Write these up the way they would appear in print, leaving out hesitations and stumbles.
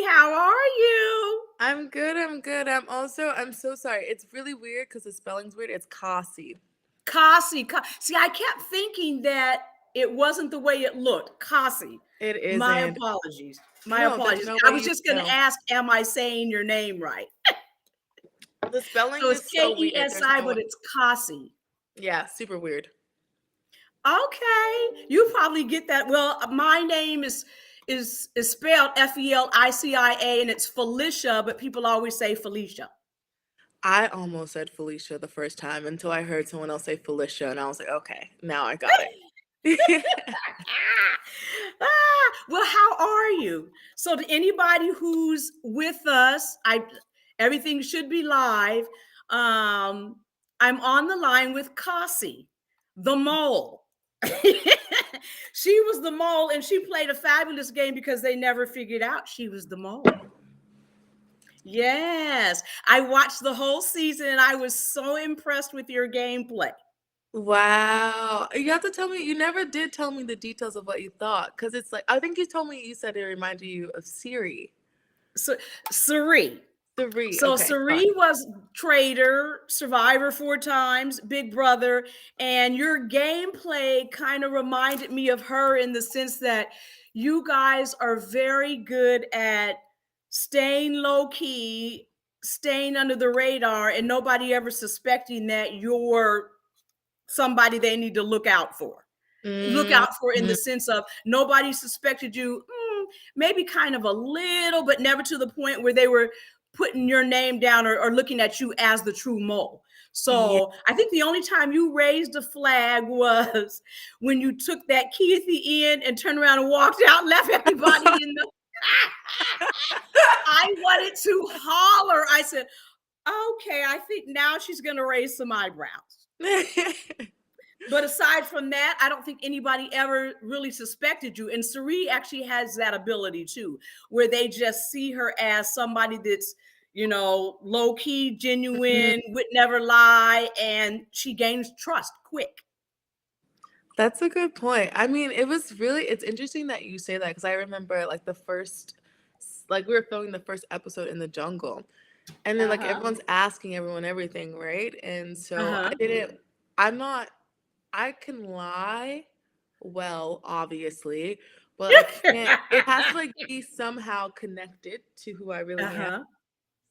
Kesi, how are you? I'm good. I'm so sorry. It's really weird because the spelling's weird. It's Kasi. Kasi. See, I kept thinking that it wasn't the way it looked. Kasi. It My isn't. apologies. My No, there's apologies. no I way was you just going to know. ask, am I saying your name right? The spelling So it's is so weird. There's Kesi, no way. but it's Kasi. Yeah, super weird. Okay. You probably get that. Well, my name is spelled Felicia, and it's Felicia, but people always say Felicia. I almost said Felicia the first time until I heard someone else say Felicia, and I was like, okay, now I got it. Well, how are you? So, to anybody who's with us, everything should be live. Um, I'm on the line with Kasi, the mole. She was the mole, and she played a fabulous game because they never figured out she was the mole. Yes, I watched the whole season, and I was so impressed with your gameplay. Wow. You have to tell me, you never did tell me the details of what you thought. Because it's like, I think you told me you said it reminded you of Siri. So, Suri. Siri. So Okay, Suri fine. was Trader, Survivor 4 times, Big Brother, and your gameplay kind of reminded me of her in the sense that you guys are very good at staying low key, staying under the radar, and nobody ever suspecting that you're somebody they need to look out for. Look Mm, out for in the sense of nobody suspected you, maybe kind of a little, but never to the point where they were putting your name down or looking at you as the true mole. yeah. So I think the only time you raised a flag was when you took that key at the end and turned around and walked out, left everybody in the. I wanted to holler. I said, okay, I think now she's going to raise some eyebrows. But aside from that, I don't think anybody ever really suspected you. And Sari actually has that ability too, where they just see her as somebody that's, low key, Mhm. genuine, would never lie, and she gains trust quick. That's a good point. I mean, it's interesting that you say that because I remember like like we were filming the first episode in the jungle. And then Uh like huh. everyone's asking everyone everything, right? And Uh so huh. I'm not, I can lie well, obviously, but I can't, it has to like be somehow connected to who I Uh really am. huh.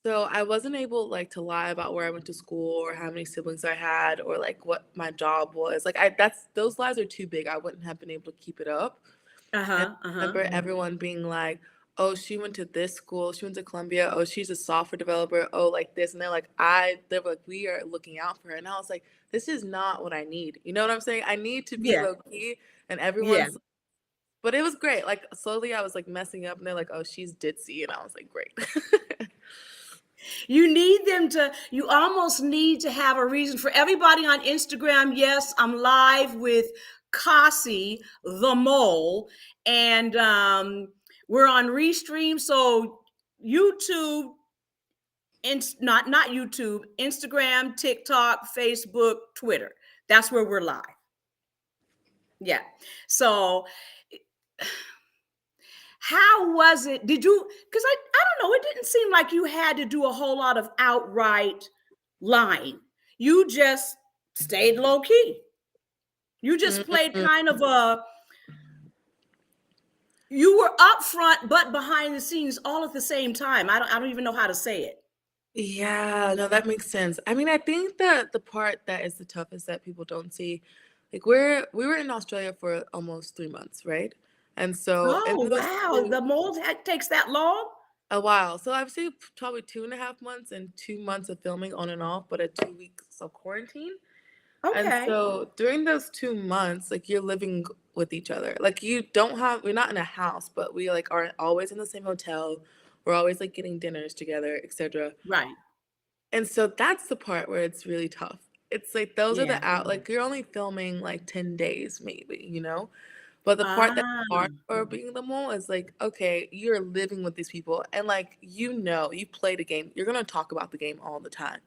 So I wasn't able like to lie about where I went to school or how many siblings I had or like what my job was. Like those lies are too big. I wouldn't have been able to keep it up. Uh And huh. Uh I huh. remember everyone being like, "Oh, she went to this school. She went to Columbia. Oh, she's a software developer. Oh, like this." And they were like, "We are looking out for her." And I was like, "This is not what I need." You know what I'm saying? I need to be Yeah. low key, and Yeah. everyone's. But it was great. Like slowly, I was like messing up, and they're like, "Oh, she's ditzy," and I was like, "Great." You almost need to have a reason for everybody on Instagram. Yes, I'm live with Kasi, the mole, and we're on Restream. So YouTube, not YouTube, Instagram, TikTok, Facebook, Twitter. That's where we're live. Yeah. So how was it? Did you, because I don't know, it didn't seem like you had to do a whole lot of outright lying. You just stayed low key. You just played Mhm. kind of you were upfront but behind the scenes all at the same time. I don't even know how to say it. Yeah, no, that makes sense. I mean, I think that the part that is the toughest that people don't see, like we were in Australia for almost 3 months, right? And so in Oh those wow, the mold takes that long? a while. So I would say probably 2.5 months and 2 months of filming on and off, but a 2 weeks of quarantine. And Okay. so during those 2 months, like you're living with each other. Like we're not in a house, but we like are always in the same hotel. We're always like getting dinners together, etc. Right. And so that's the part where it's really tough. It's like those are Yeah. the out like you're only filming like 10 days maybe, you know? But the part that's Ah, hard for being the mole is like, okay, you're living with these people and like you play the game. You're gonna talk about the game all the time.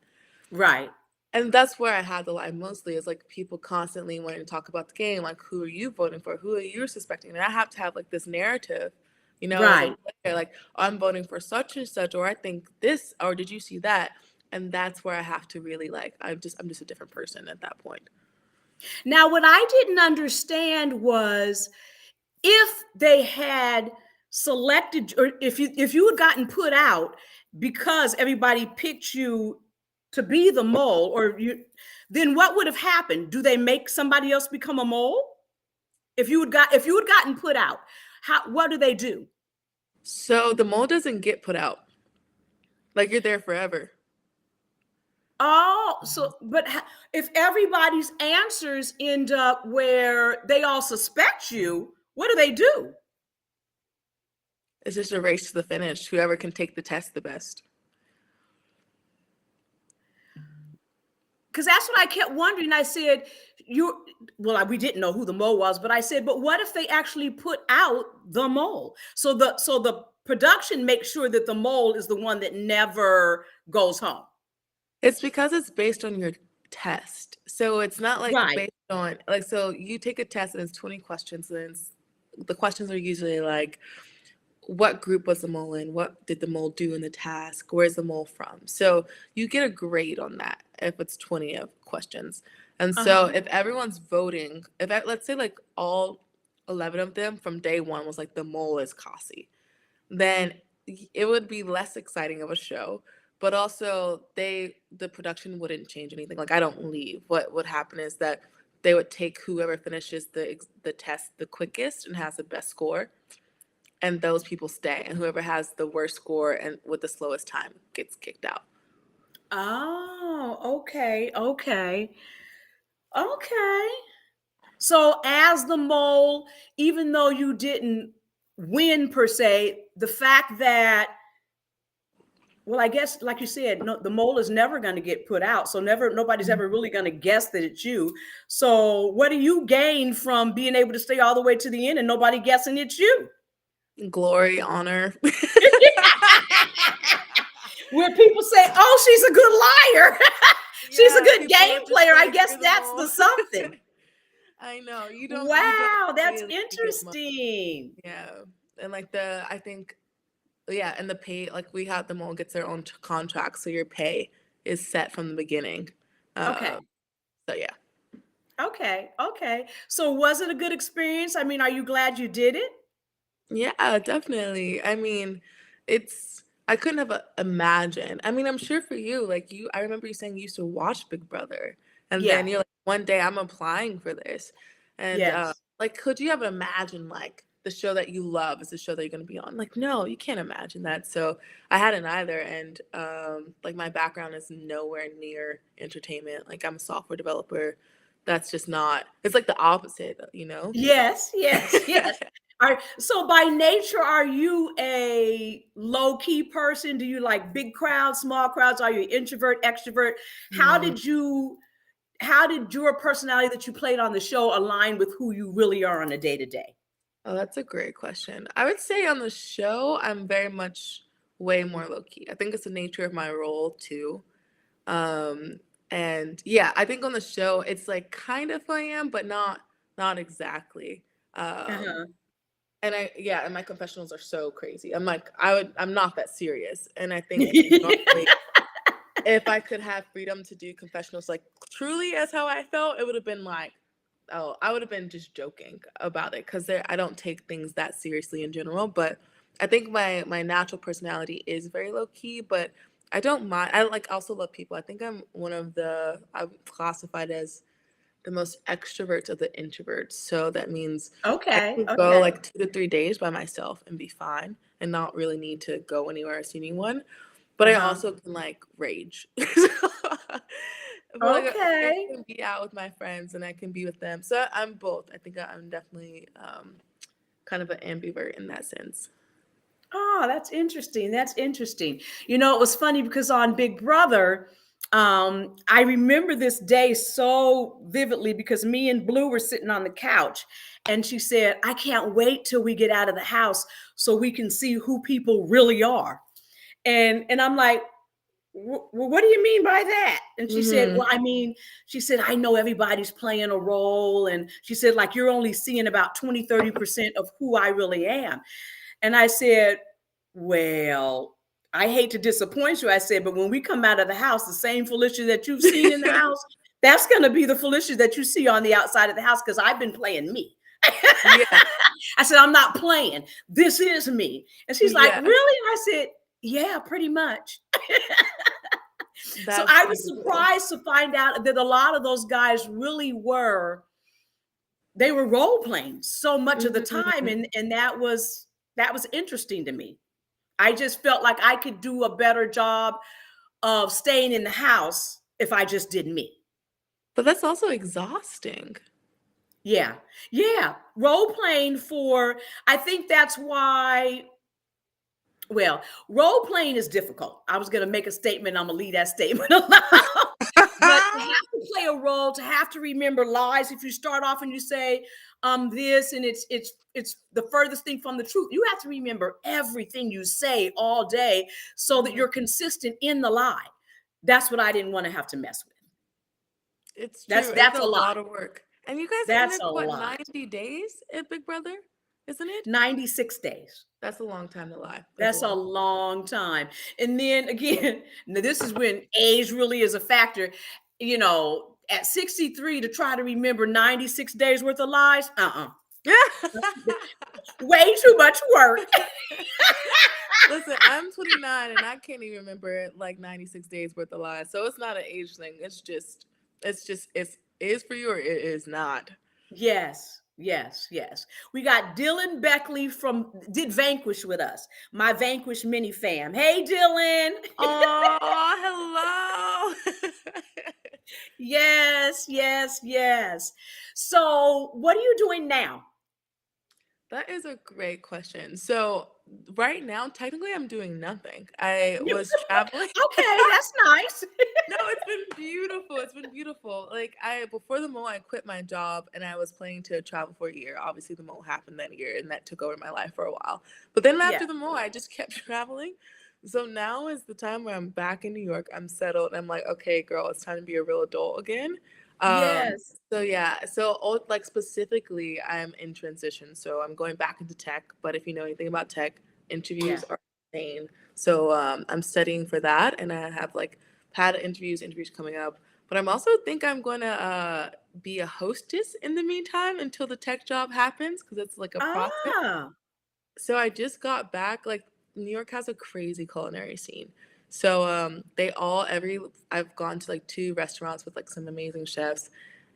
right. And that's where I had the line mostly is like people constantly wanting to talk about the game, like who are you voting for? Who are you suspecting? And I have to have like this narrative you know, as a Right. player, like I'm voting for such and such, or I think this, or did you see that? And that's where I have to really like, I'm just a different person at that point. Now, what I didn't understand was if they had selected, or if you had gotten put out because everybody picked you to be the mole, or you, then what would have happened? Do they make somebody else become a mole? If you had gotten put out, what do they do? So the mole doesn't get put out. Like you're there forever. Oh, so but if everybody's answers end up where they all suspect you, what do they do? It's just a race to the finish. Whoever can take the test the best. Because that's what I kept wondering. I said, we didn't know who the mole was, but I said, but what if they actually put out the mole? So the production makes sure that the mole is the one that never goes home. It's because it's based on your test. So it's not like Right. based on like so you take a test and it's 20 questions and the questions are usually like what group was the mole in? What did the mole do in the task? Where's the mole from? So you get a grade on that if it's 20 of questions. And so Uh-huh. if everyone's voting, let's say like all 11 of them from day one was like the mole is Kesi, then it would be less exciting of a show. But also the production wouldn't change anything. Like I don't leave. What would happen is that they would take whoever finishes the test the quickest and has the best score, and those people stay, and whoever has the worst score and with the slowest time gets kicked out. Oh, okay, okay, okay. So as the mole, even though you didn't win per se, the fact that, well, I guess like you said, no, the mole is never going to get put out. So nobody's ever really going to guess that it's you. So what do you gain from being able to stay all the way to the end and nobody guessing it's you? Glory, honor. Where people say, "Oh, she's a good liar." She's a Yeah, good people are game just player. I like guess you're the that's mole. the something. I know you don't Wow, that's really get much. interesting. Yeah, and like I think yeah, and the pay, like we have them all gets their own contract, so your pay is set from the beginning. Okay. Uh, so yeah. Okay. Okay. So was it a good experience? I mean, are you glad you did it? Yeah, definitely. I mean, I couldn't have imagined. I mean, I'm sure for you, like I remember you saying you used to watch Big Brother, and then Yeah. you're like, one day I'm applying for this, and Yes. like, could you have imagined like the show that you love is the show that you're gonna be on? Like, no, you can't imagine that. So I hadn't either, and like my background is nowhere near entertainment. Like I'm a software developer. That's just not. It's like the opposite, you know. Yes. Yes. Yes. So by nature, are you a low key person? Do you like big crowds, small crowds? Are you introvert, extrovert? How Mm. did you how did your personality that you played on the show align with who you really are on a day to day? Oh, that's a great question. I would say on the show, I'm very much way more low key. I think it's the nature of my role too. Um, and yeah, I think on the show, it's like kind of who I am, but not exactly. Um, Uh-huh. and and my confessionals are so crazy. I'm not that serious. And I think normally if I could have freedom to do confessionals like truly as how I felt, it would have been like, oh, I would have been just joking about it because I don't take things that seriously in general. But I think my natural personality is very low key, but I don't mind. I like also love people. I think I'm classified as the most extroverts of the introverts. So that means I Okay. can go Okay. like 2 to 3 days by myself and be fine and not really need to go anywhere or see anyone. But I Uh-huh. also can like rage. But like I Okay. can be out with my friends and I can be with them. So I'm both. I think I'm definitely kind of an ambivert in that sense. Oh, that's interesting. That's interesting. It was funny because on Big Brother, I remember this day so vividly because me and Blue were sitting on the couch and she said, I can't wait till we get out of the house so we can see who people really are. And I'm like, what do you mean by that? And she said, Hmm. well, I mean, she said, I know everybody's playing a role. And she said, like, you're only seeing about 20, 30% of who I really am. And I said, well, I hate to disappoint you. I said, but when we come out of the house, the same Felicia that you've seen in the house, that's going to be the Felicia that you see on the outside of the house because I've been playing me. Yeah. I said, I'm not playing. This is me. And she's like, Yeah. really? And I said, yeah, pretty much. So That's I was beautiful. surprised to find out that a lot of those guys really were, they were role playing so much of the time. Mhm. And that was interesting to me. I just felt like I could do a better job of staying in the house if I just did me. But that's also exhausting. Yeah. Yeah. Role playing for, I think that's why, well, role playing is difficult. I was going to make a statement. I'm going to leave that statement alone. But to have to play a role, to have to remember lies, if you start off and you say this and it's the furthest thing from the truth, you have to remember everything you say all day so that Mhm. you're consistent in the lie. That's what I didn't want to have to mess with. It's That's true. It's that's a a lot. lot of work. And you guys are in That's there a for what, lot. 90 days at Big Brother? Isn't it? 96 days. That's a long time to lie. That's a That's a long. long time. And then again, now this is when age really is a factor. You know, at 63 to try to remember 96 days worth of lies, way too much work. Listen, I'm 29 and I can't even remember like 96 days worth of lies. So it's not an age thing. It's is for you or it is not. Yes, yes, yes. We got Dylan Beckley from did Vanquish with us. My Vanquish mini fam. Hey Dylan. Oh, hello. Yes, yes, yes. So, what are you doing now? That is a great question. So right now, technically, I'm doing nothing. I You, was traveling. okay, that's nice. No, it's been beautiful. It's been beautiful. Like I before the mole, I quit my job and I was planning to travel for a year. Obviously, the mole happened that year, and that took over my life for a while. But then Yeah. after the mole, I just kept traveling. So now is the time where I'm back in New York. I'm settled. And I'm like, okay, girl, it's time to be a real adult again. Um, Yes. so yeah, so like specifically, I'm in transition. So I'm going back into tech. But if you know anything about tech, Yeah. interviews are insane. So I'm studying for that, and I have like had interviews coming up. But I'm also think I'm going to be a hostess in the meantime until the tech job happens because it's like a process. Ah. So I just got back. Like New York has a crazy culinary scene. So they all every I've gone to like two restaurants with like some amazing chefs,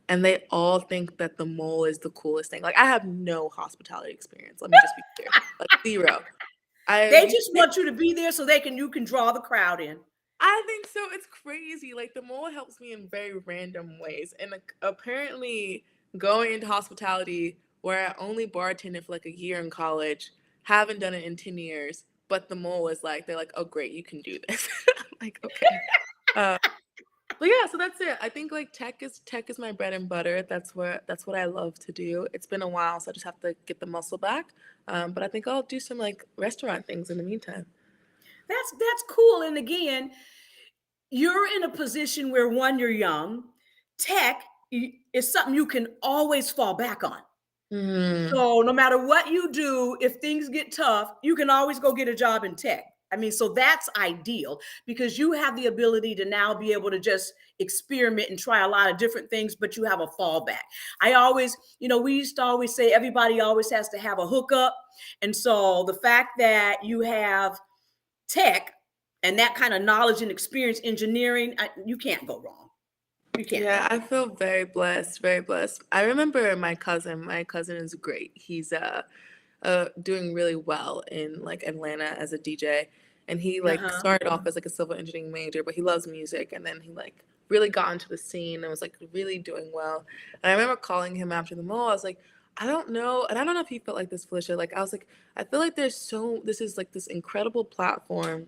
and they all think that the mole is the coolest thing. Like I have no hospitality experience. Let me just be clear, like zero. I They used just to want you to be there so you can draw the crowd in. I think so. It's crazy. Like the mole helps me in very random ways. And like, apparently going into hospitality where I only bartended for like a year in college, haven't done it in 10 years, but the mole is like they're like, "Oh great, you can do this." I'm like, "Okay." Uh, but yeah, so that's it. I think like tech is my bread and butter. That's what I love to do. It's been a while, so I just have to get the muscle back. But I think I'll do some like restaurant things in the meantime. That's cool. And again, you're in a position where one, you're young. Tech is something you can always fall back on. Mm, So no matter what you do, if things get tough, you can always go get a job in tech. I mean, so that's ideal because you have the ability to now be able to just experiment and try a lot of different things, but you have a fallback. I always, we used to always say everybody always has to have a hookup. And so the fact that you have tech and that kind of knowledge and experience engineering, you can't go wrong. You can't go Yeah, I wrong. feel very blessed, very blessed. I remember my cousin. My cousin is great. He's doing really well in like Atlanta as a DJ. And he like Uh-huh. started off as like a civil engineering major, but he loves music and then he like really got into the scene and was like really doing well. And I remember calling him after the mall. I was like, I don't know, and I don't know if he felt like this, Felicia. Like I was like, I feel like this is like this incredible platform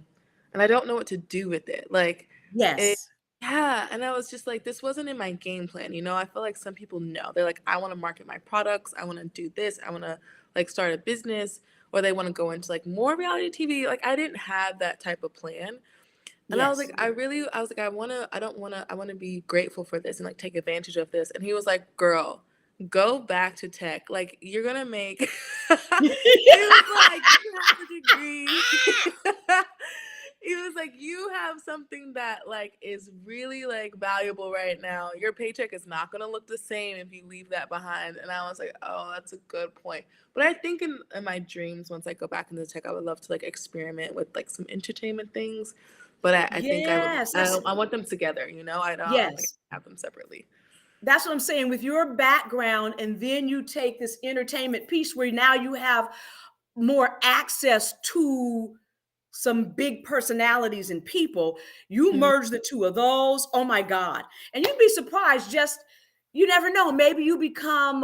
and I don't know what to do with it. Like it Yes. yeah, and I was just like, this wasn't in my game plan, you know? I feel like some people know. They're like, I want to market my products. I want to do this. I want to like start a business, or they want to go into like more reality TV. Like I didn't have that type of plan. And I was Yes. like, I was like, I want to be grateful for this and like take advantage of this. And he was like, girl, go back to tech. Like, you're gonna make he was like, you have a degree. He was like, you have something that like is really like valuable right now. Your paycheck is not gonna look the same if you leave that behind. And I was like, oh, that's a good point. But I think in my dreams, once I go back into tech, I would love to like experiment with like some entertainment things. But I think Yes, I want them together, you know? I don't think yes. I have them separately. That's what I'm saying with your background, and then you take this entertainment piece where now you have more access to some big personalities and people. You Mhm. merge the two of those, oh my God. And you'd be surprised, just you never know, maybe you become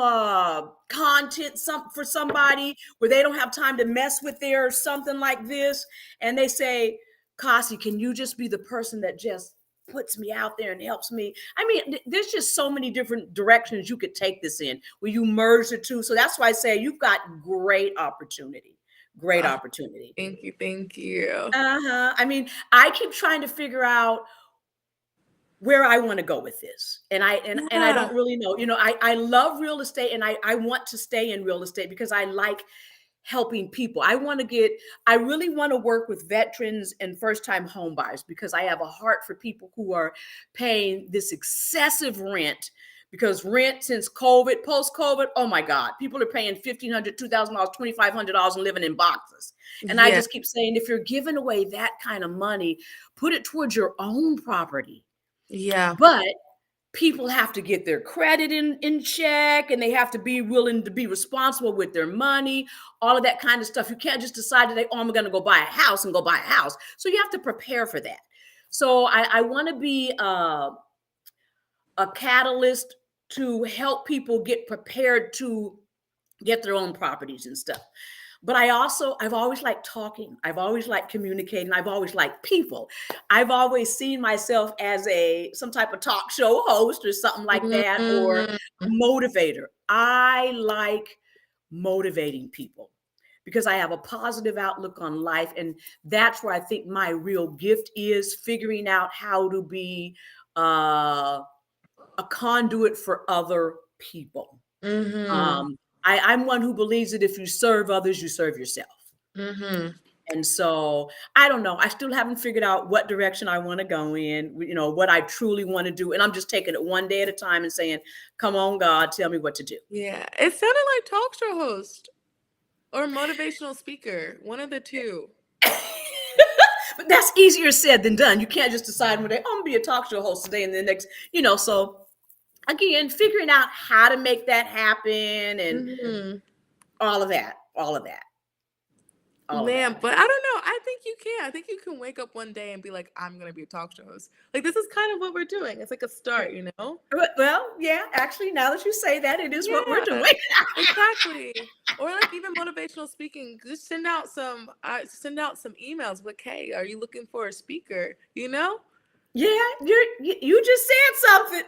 content for somebody where they don't have time to mess with their something like this, and they say, Kasi, can you just be the person that just puts me out there and helps me? I mean, there's just so many different directions you could take this in where you merge the two. So that's why I say you've got great opportunity. Great Oh, opportunity. thank you, thank you. Uh-huh. I mean, I keep trying to figure out where I want to go with this. And I Yeah. don't really know. You know, I love real estate, and I want to stay in real estate because I like helping people. I really want to work with veterans and first-time home buyers because I have a heart for people who are paying this excessive rent. Because rent since COVID, post-COVID, oh my God, people are paying $1,500, $2,000, $2,500 and living in boxes. And I Yeah. just keep saying, if you're giving away that kind of money, put it towards your own property. Yeah. But people have to get their credit in check, and they have to be willing to be responsible with their money, all of that kind of stuff. You can't just decide today, oh, I'm going to go buy a house and go buy a house. So you have to prepare for that. So I want to be a catalyst to help people get prepared to get their own properties and stuff. But I've always liked talking. I've always liked communicating. I've always liked people. I've always seen myself as some type of talk show host or something like that, or Mhm. a motivator. I like motivating people because I have a positive outlook on life. And that's where I think my real gift is, figuring out how to be uh, a conduit for other people. Mhm. Um, I'm one who believes that if you serve others, you serve yourself. Mhm. And so I don't know. I still haven't figured out what direction I want to go in, you know, what I truly want to do. And I'm just taking it one day at a time and saying, come on, God, tell me what to do. Yeah. It sounded like talk show host or motivational speaker, one of the two. But that's easier said than done. You can't just decide one day, oh, I'm going to be a talk show host today and the next, you know. So again, figuring out how to make that happen and Mhm. all of that, all of that, all of that. Man, but I don't know. I think you can. I think you can wake up one day and be like, I'm gonna be a talk show host. Like, this is kind of what we're doing. It's like a start, you know? Well, yeah, actually, now that you say that, it is what we're Yeah, doing. exactly. Or like even motivational speaking. Just send out some emails. Like, hey, are you looking for a speaker? You know? Yeah, you just said something.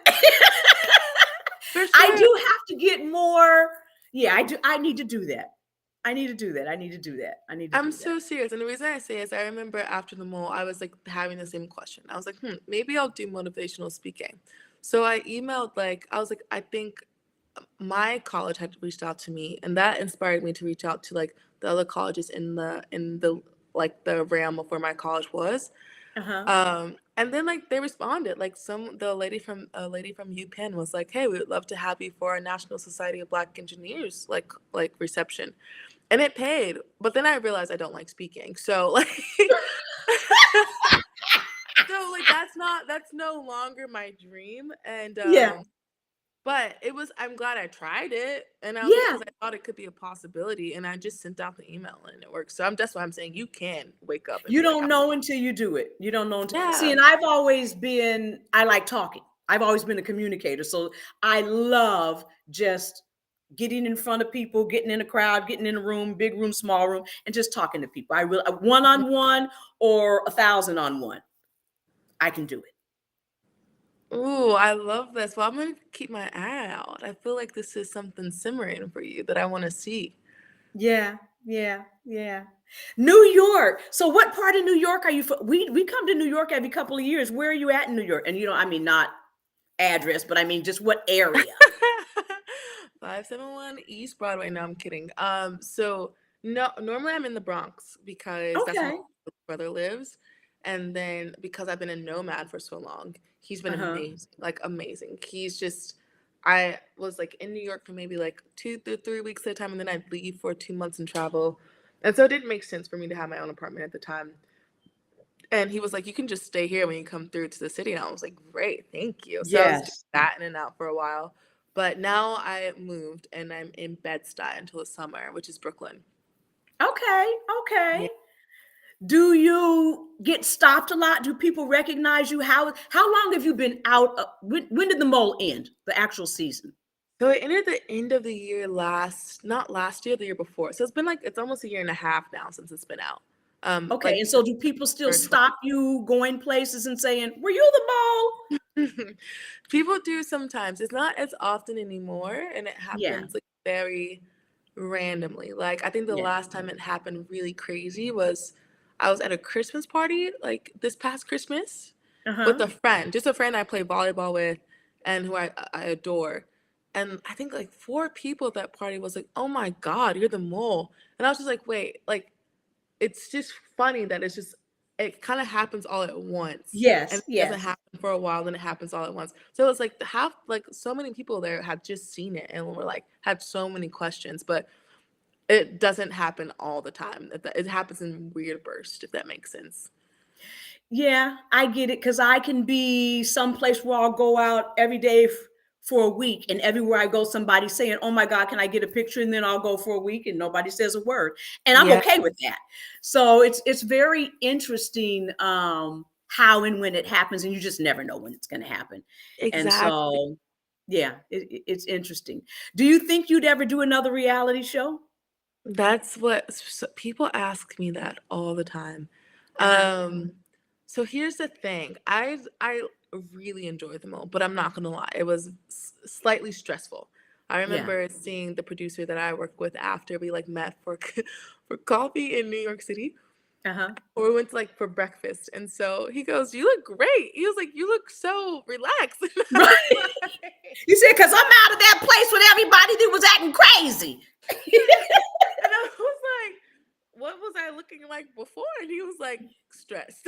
For I sure. do have to get more. Yeah, I do. I need to do that. I need to do that. I need to do that. I need to I'm do that. so serious. And the reason I say is I remember after the mall, I was like having the same question. I was like, maybe I'll do motivational speaking. So I emailed I was like, I think my college had reached out to me, and that inspired me to reach out to like the other colleges in the like the realm of where my college was. Uh-huh. And then like they responded, like the lady from a lady from UPenn was like, "Hey, we would love to have you for our National Society of Black Engineers like reception," and it paid. But then I realized I don't like speaking, so like, so like that's no longer my dream, and Yeah. but I'm glad I tried it, and I was like, Yeah. because I thought it could be a possibility, and I just sent out the email and it works. So that's why I'm saying you can wake up and You be like, don't know until you do it. You don't know until see, yeah. and I like talking. I've always been a communicator. So I love just getting in front of people, getting in a crowd, getting in a room, big room, small room, and just talking to people. I will one on one or 1,000 on one. I can do it. Ooh, I love this. Well, I'm gonna keep my eye out. I feel like this is something simmering for you that I want to see. Yeah, yeah, yeah. New York. So what part of New York are you from? We come to New York every couple of years. Where are you at in New York? And you know, I mean not address, but I mean just what area? 571 East Broadway. No, I'm kidding. So no, normally I'm in the Bronx because that's where Okay. my brother lives. And then because I've been a nomad for so long, he's been Uh-huh. amazing, like amazing. I was like in New York for maybe like 2 to 3 weeks at a time, and then I'd leave for 2 months and travel. And so it didn't make sense for me to have my own apartment at the time. And he was like, "You can just stay here when you come through to the city." And I was like, "Great, thank you." So I was doing Yes. that in and out for a while. But now I moved and I'm in Bed-Stuy until the summer, which is Brooklyn. Okay. Okay. Yeah. Do you get stopped a lot? Do people recognize you? How long have you been out? When did the mole end? The actual season? So it ended the end of the year not last year, the year before. So it's been like it's almost a year and a half now since it's been out. Okay. Like And so do people still December stop you going places and saying, "Were you the mole?" 20. People do sometimes. It's not as often anymore, and it Yeah. happens like very randomly. Like I think the Yeah. last time it happened really crazy was I was at a Christmas party like this past Christmas with Uh-huh. a friend, just a friend I play volleyball with and who I adore. And I think like four people at that party was like, "Oh my God, you're the mole." And I was just like, "Wait, like it's just funny that it kind of happens all at once and Yes. it doesn't Yes. happen for a while, then it happens all at once." So it's like half like so many people there had just seen it and were like had so many questions, but it doesn't happen all the time. It happens in weird bursts, if that makes sense. Yeah, I get it because I can be someplace where I'll go out every day for a week, and everywhere I go, somebody's saying, "Oh my God, can I get a picture?" And then I'll go for a week, and nobody says a word, and I'm Yeah, okay with that. So it's very interesting how and when it happens, and you just never know when it's going to happen. And exactly. so, yeah, it's interesting. Do you think you'd ever do another reality show? That's what people ask me that all the time. Uh huh. Um, so here's the thing. I really enjoyed them all, but I'm not gonna lie, it was slightly stressful. I Yeah. remember seeing the producer that I work with after we like met for for coffee in New York City, Uh huh. or we went to like for breakfast, and so he goes, "You look great." He was like, "You look so relaxed." And I Right. was like, You said, "Because I'm out of that place with everybody that was acting crazy." Right. And I was like, "What was I looking like before?" And he was like, "Stressed."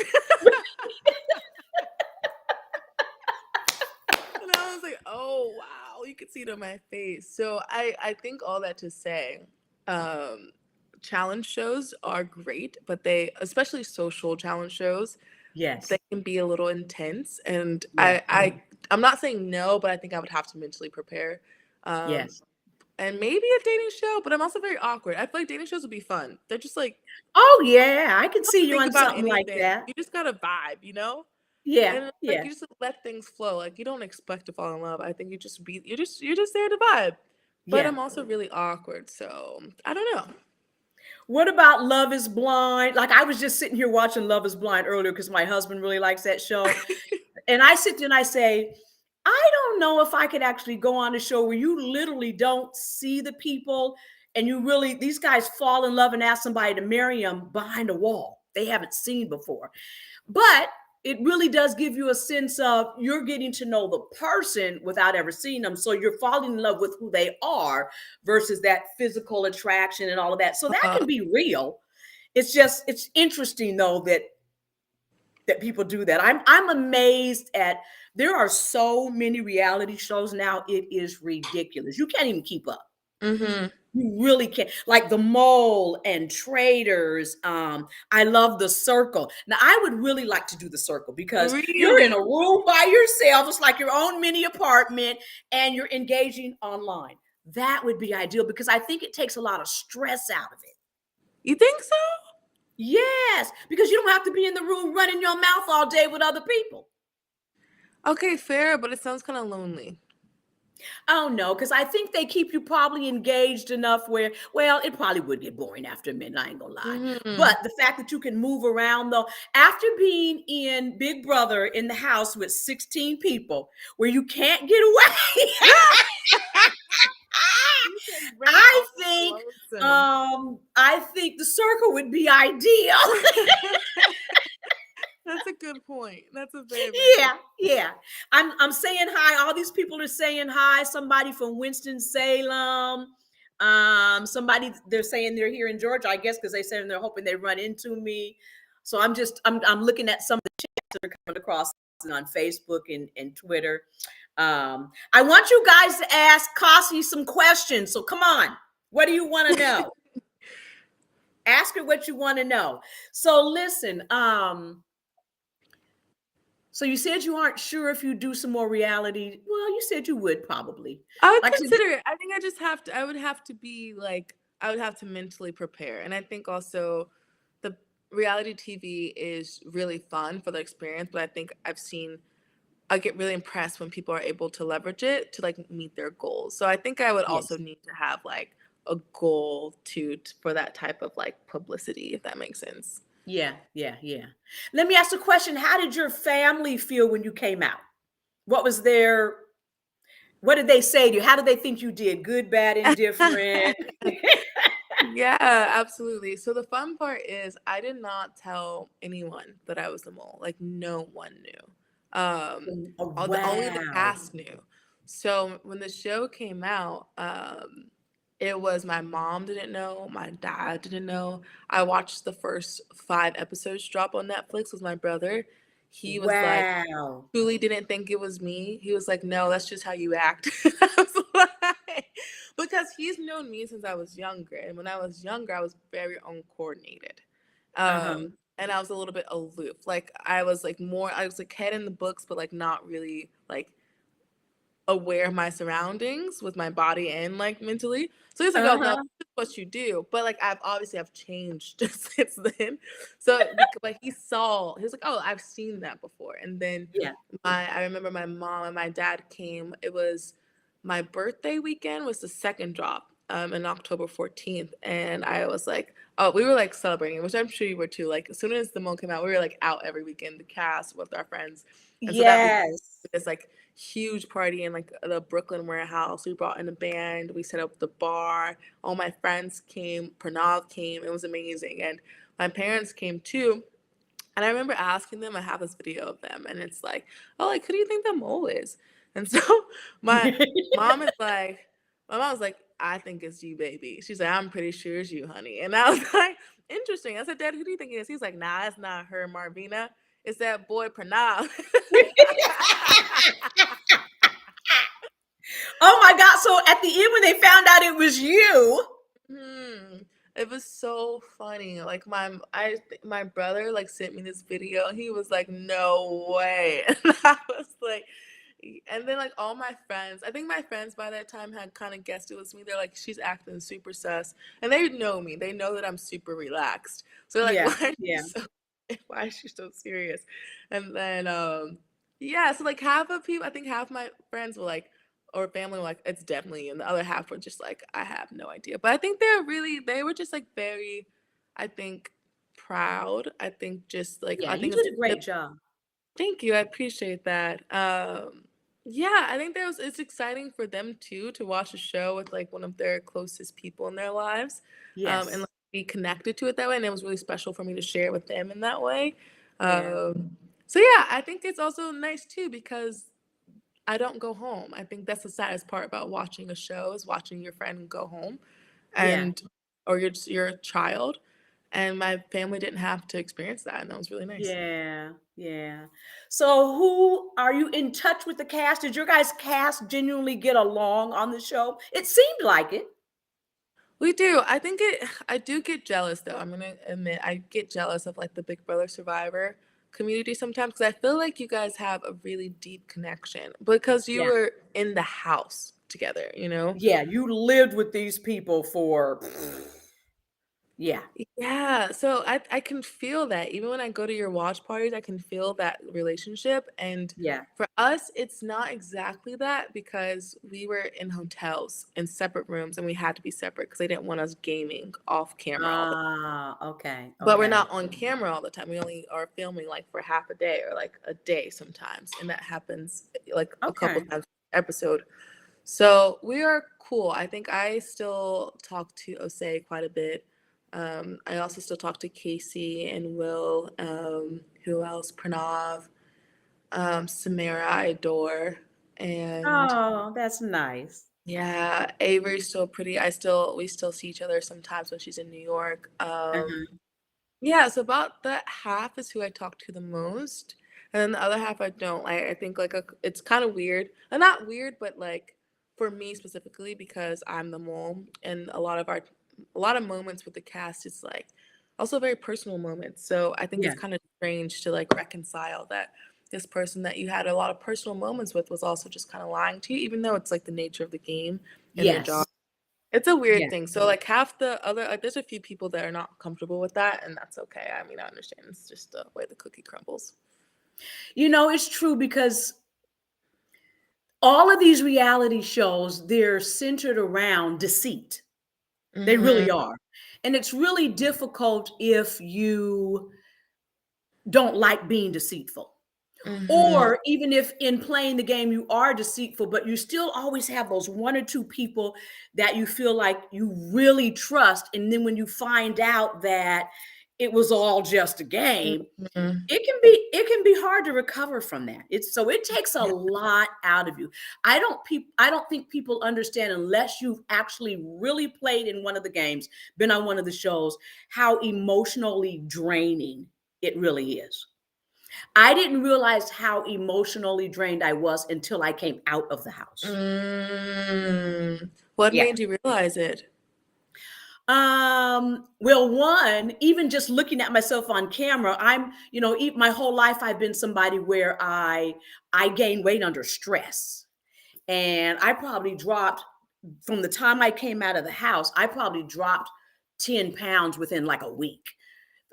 And I was like, "Oh wow, you could see it on my face." So I think all that to say, um, challenge shows are great, but they, especially social challenge shows, they Yes. can be a little intense. And Yeah. I'm not saying no, but I think I would have to mentally prepare. Um, Yes. and maybe a dating show, but I'm also very awkward. I feel like dating shows would be fun. They're just like Oh, yeah. I could don't have see to you think on about something like anything. that. You just gotta vibe, you know? Yeah. And like Yeah. you just let things flow. Like you don't expect to fall in love. I think you're just there to vibe. But Yeah. I'm also really awkward, so I don't know. What about Love is Blind? Like, I was just sitting here watching Love is Blind earlier because my husband really likes that show. And I sit there and I say, I don't know if I could actually go on a show where you literally don't see the people and you really, these guys fall in love and ask somebody to marry them behind a wall they haven't seen before. But it really does give you a sense of you're getting to know the person without ever seeing them. So you're falling in love with who they are versus that physical attraction and all of that. So that Uh, can be real. It's just, it's interesting though that people do that. I'm amazed at there are so many reality shows now. It is ridiculous. You can't even keep up. mm-hmm. You really can't. Like The Mole and Traders. I love The Circle. Now I would really like to do The Circle because you're Really? in a room by yourself. It's like your own mini apartment and you're engaging online. That would be ideal because I think it takes a lot of stress out of it. You think so? Yes, because you don't have to be in the room running your mouth all day with other people. Okay, fair, but it sounds kind of lonely. Oh no, because I think they keep you probably engaged enough where, well, it probably would get boring after a minute. I ain't gonna lie. Mm-hmm. But the fact that you can move around though, after being in Big Brother in the house with 16 people where you can't get away, You can rent I all think lonesome. I think the circle would be ideal. That's a good point. That's a very, very good. Yeah, yeah. I'm saying hi. All these people are saying hi. Somebody from Winston-Salem. Somebody they're saying they're here in Georgia, I guess, because they said they're hoping they run into me. So I'm looking at some of the chats that are coming across on Facebook and Twitter. I want you guys to ask Kesi some questions. So come on. What do you want to know? Ask her what you want to know. So listen, so you said you aren't sure if you do some more reality. Well, you said you would probably. I would Like I said, consider it. I think I just have to. I would have to be like. I would have to mentally prepare, and I think also, the reality TV is really fun for the experience. But I think I get really impressed when people are able to leverage it to like meet their goals. So I think I would also yes. need to have like a goal for that type of like publicity, if that makes sense. Yeah, yeah, yeah. Let me ask a question. How did your family feel when you came out? What was their what did they say to you? How did they think you did? Good, bad, indifferent? Yeah, absolutely. So the fun part is I did not tell anyone that I was the mole. Like no one knew. Oh, Only the wow. cast knew. So when the show came out, it was my mom didn't know, my dad didn't know. I watched the first 5 episodes drop on Netflix with my brother. He was like, Wow. truly didn't think it was me. He was like, "No, that's just how you act." I was like, because he's known me since I was younger, and when I was younger, I was very uncoordinated, Uh-huh. and I was a little bit aloof. Like I was like more, I was like head in the books, but like not really like aware of my surroundings with my body and like mentally. So he's like, "Oh no, Uh-huh. this is what you do." But like I've changed since then. So but he was like, "Oh, I've seen that before." And then Yeah. I remember my mom and my dad came. It was my birthday weekend was the second drop. In October 14th. And I was like, oh, we were like celebrating, which I'm sure you were too. Like as soon as the mole came out, we were like out every weekend, the cast with our friends. And so that weekend Yes. this like huge party in like the Brooklyn warehouse. We brought in a band. We set up the bar. All my friends came. Pranav came. It was amazing, and my parents came too. And I remember asking them. I have this video of them, and it's like, oh, like who do you think the mole is? And so my mom is like, my mom was like, I think it's you, baby. She's like, I'm pretty sure it's you, honey. And I was like, interesting. I said, Dad, who do you think it is? He's like, nah, it's not her, Marvina. It's that boy Pranav. Oh my God. So at the end, when they found out it was you, Hmm. It was so funny. Like my brother like sent me this video. He was like, "No way," and I was like, and then like all my friends. I think my friends by that time had kind of guessed it was me. They're like, "She's acting super sus," and they know me. They know that I'm super relaxed. So they're like, yeah, "Why is she yeah, so? Why is she so serious?" And then yeah. So like half of people, I think half my friends were like or family were like it's definitely and the other half were just like I have no idea, but I think they were just like very, I think, proud. I think just like yeah. I You think did a great job. thank you, I appreciate that. Yeah, I think it's exciting for them too to watch a show with like one of their closest people in their lives, and Yes. like, be connected to it that way, and it was really special for me to share with them in that way. Yeah. So yeah, I think it's also nice too because I don't go home. I think that's the saddest part about watching a show is watching your friend go home Yeah. and or your child. And my family didn't have to experience that, and that was really nice. Yeah. Yeah. So who are you in touch with the cast? Did your guys' cast genuinely get along on the show? It seemed like it. We do. I do get jealous though. I'm gonna admit I get jealous of like the Big Brother Survivor community sometimes because I feel like you guys have a really deep connection because you Yeah. were in the house together, you know? Yeah. You lived with these people for, yeah. Yeah, so I can feel that even when I go to your watch parties, I can feel that relationship. And Yeah. for us, it's not exactly that because we were in hotels in separate rooms and we had to be separate because they didn't want us gaming off camera all the time. Ah, okay. But we're Okay. not on camera all the time. We only are filming like for half a day or like a day sometimes. And that happens like a couple Okay. times per episode. So we are cool. I think I still talk to Osei quite a bit. I also still talk to Casey and Will. Who else? Pranav, Samara, I adore. And Oh, that's nice. yeah, Avery's still pretty. We still see each other sometimes when she's in New York. Uh-huh. Yeah, so about that half is who I talk to the most, and then the other half I don't. I think like it's kind of weird. Not weird, but like for me specifically because I'm the mole, and a lot of moments with the cast is like also very personal moments. So I think it's Yeah. kind of strange to like reconcile that this person that you had a lot of personal moments with was also just kind of lying to you, even though it's like the nature of the game and their job. Yes. It's a weird Yeah. thing. So like half the other like there's a few people that are not comfortable with that and that's okay. I mean, I understand. It's just the way the cookie crumbles. It's true because all of these reality shows, they're centered around deceit. They Mhm. really are. And it's really difficult if you don't like being deceitful. Mhm. Or even if in playing the game you are deceitful, but you still always have those one or two people that you feel like you really trust. And then when you find out that it was all just a game, Mhm. it can be hard to recover from that. It takes a Yeah. lot out of you. I don't think people understand unless you've actually really played in one of the games, been on one of the shows, how emotionally draining it really is. I didn't realize how emotionally drained I was until I came out of the house. What Yeah. made you realize it? Well, one, even just looking at myself on camera, my whole life I've been somebody where I gain weight under stress. And I probably dropped from the time I came out of the house, I probably dropped 10 pounds within like a week.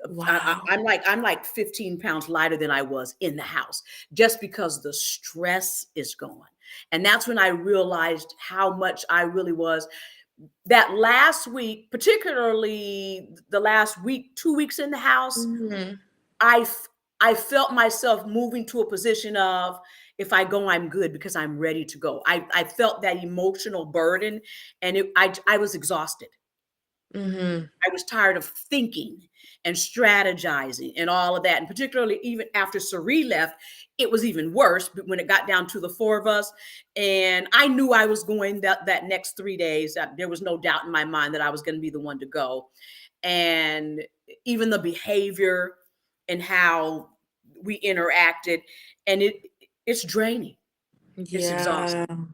Wow. I'm like 15 pounds lighter than I was in the house just because the stress is gone. And that's when I realized how much I really was. That last week, particularly the last week, 2 weeks in the house, Mhm. I f- I felt myself moving to a position of, if I go, I'm good because I'm ready to go. I felt that emotional burden, and I was exhausted. Mhm. I was tired of thinking and strategizing and all of that. And particularly even after Cerie left, it was even worse when it got down to the four of us. And I knew I was going that next 3 days. That there was no doubt in my mind that I was going to be the one to go. And even the behavior and how we interacted, and it's draining. It's Yeah. exhausting.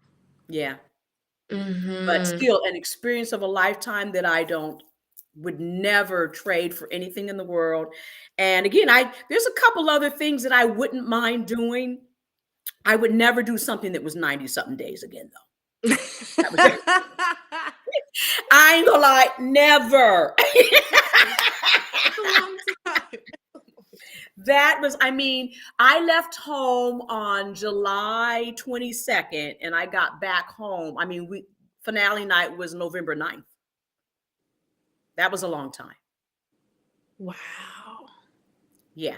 Yeah. But Mhm. still an experience of a lifetime that I don't would never trade for anything in the world. And again, I there's a couple other things that I wouldn't mind doing. I would never do something that was 90 something days again though. That was it. I ain't gonna lie, never. That's a long time. That was, I mean, I left home on July 22nd and I got back home. I mean, we finale night was November 9th. That was a long time. Wow. Yeah,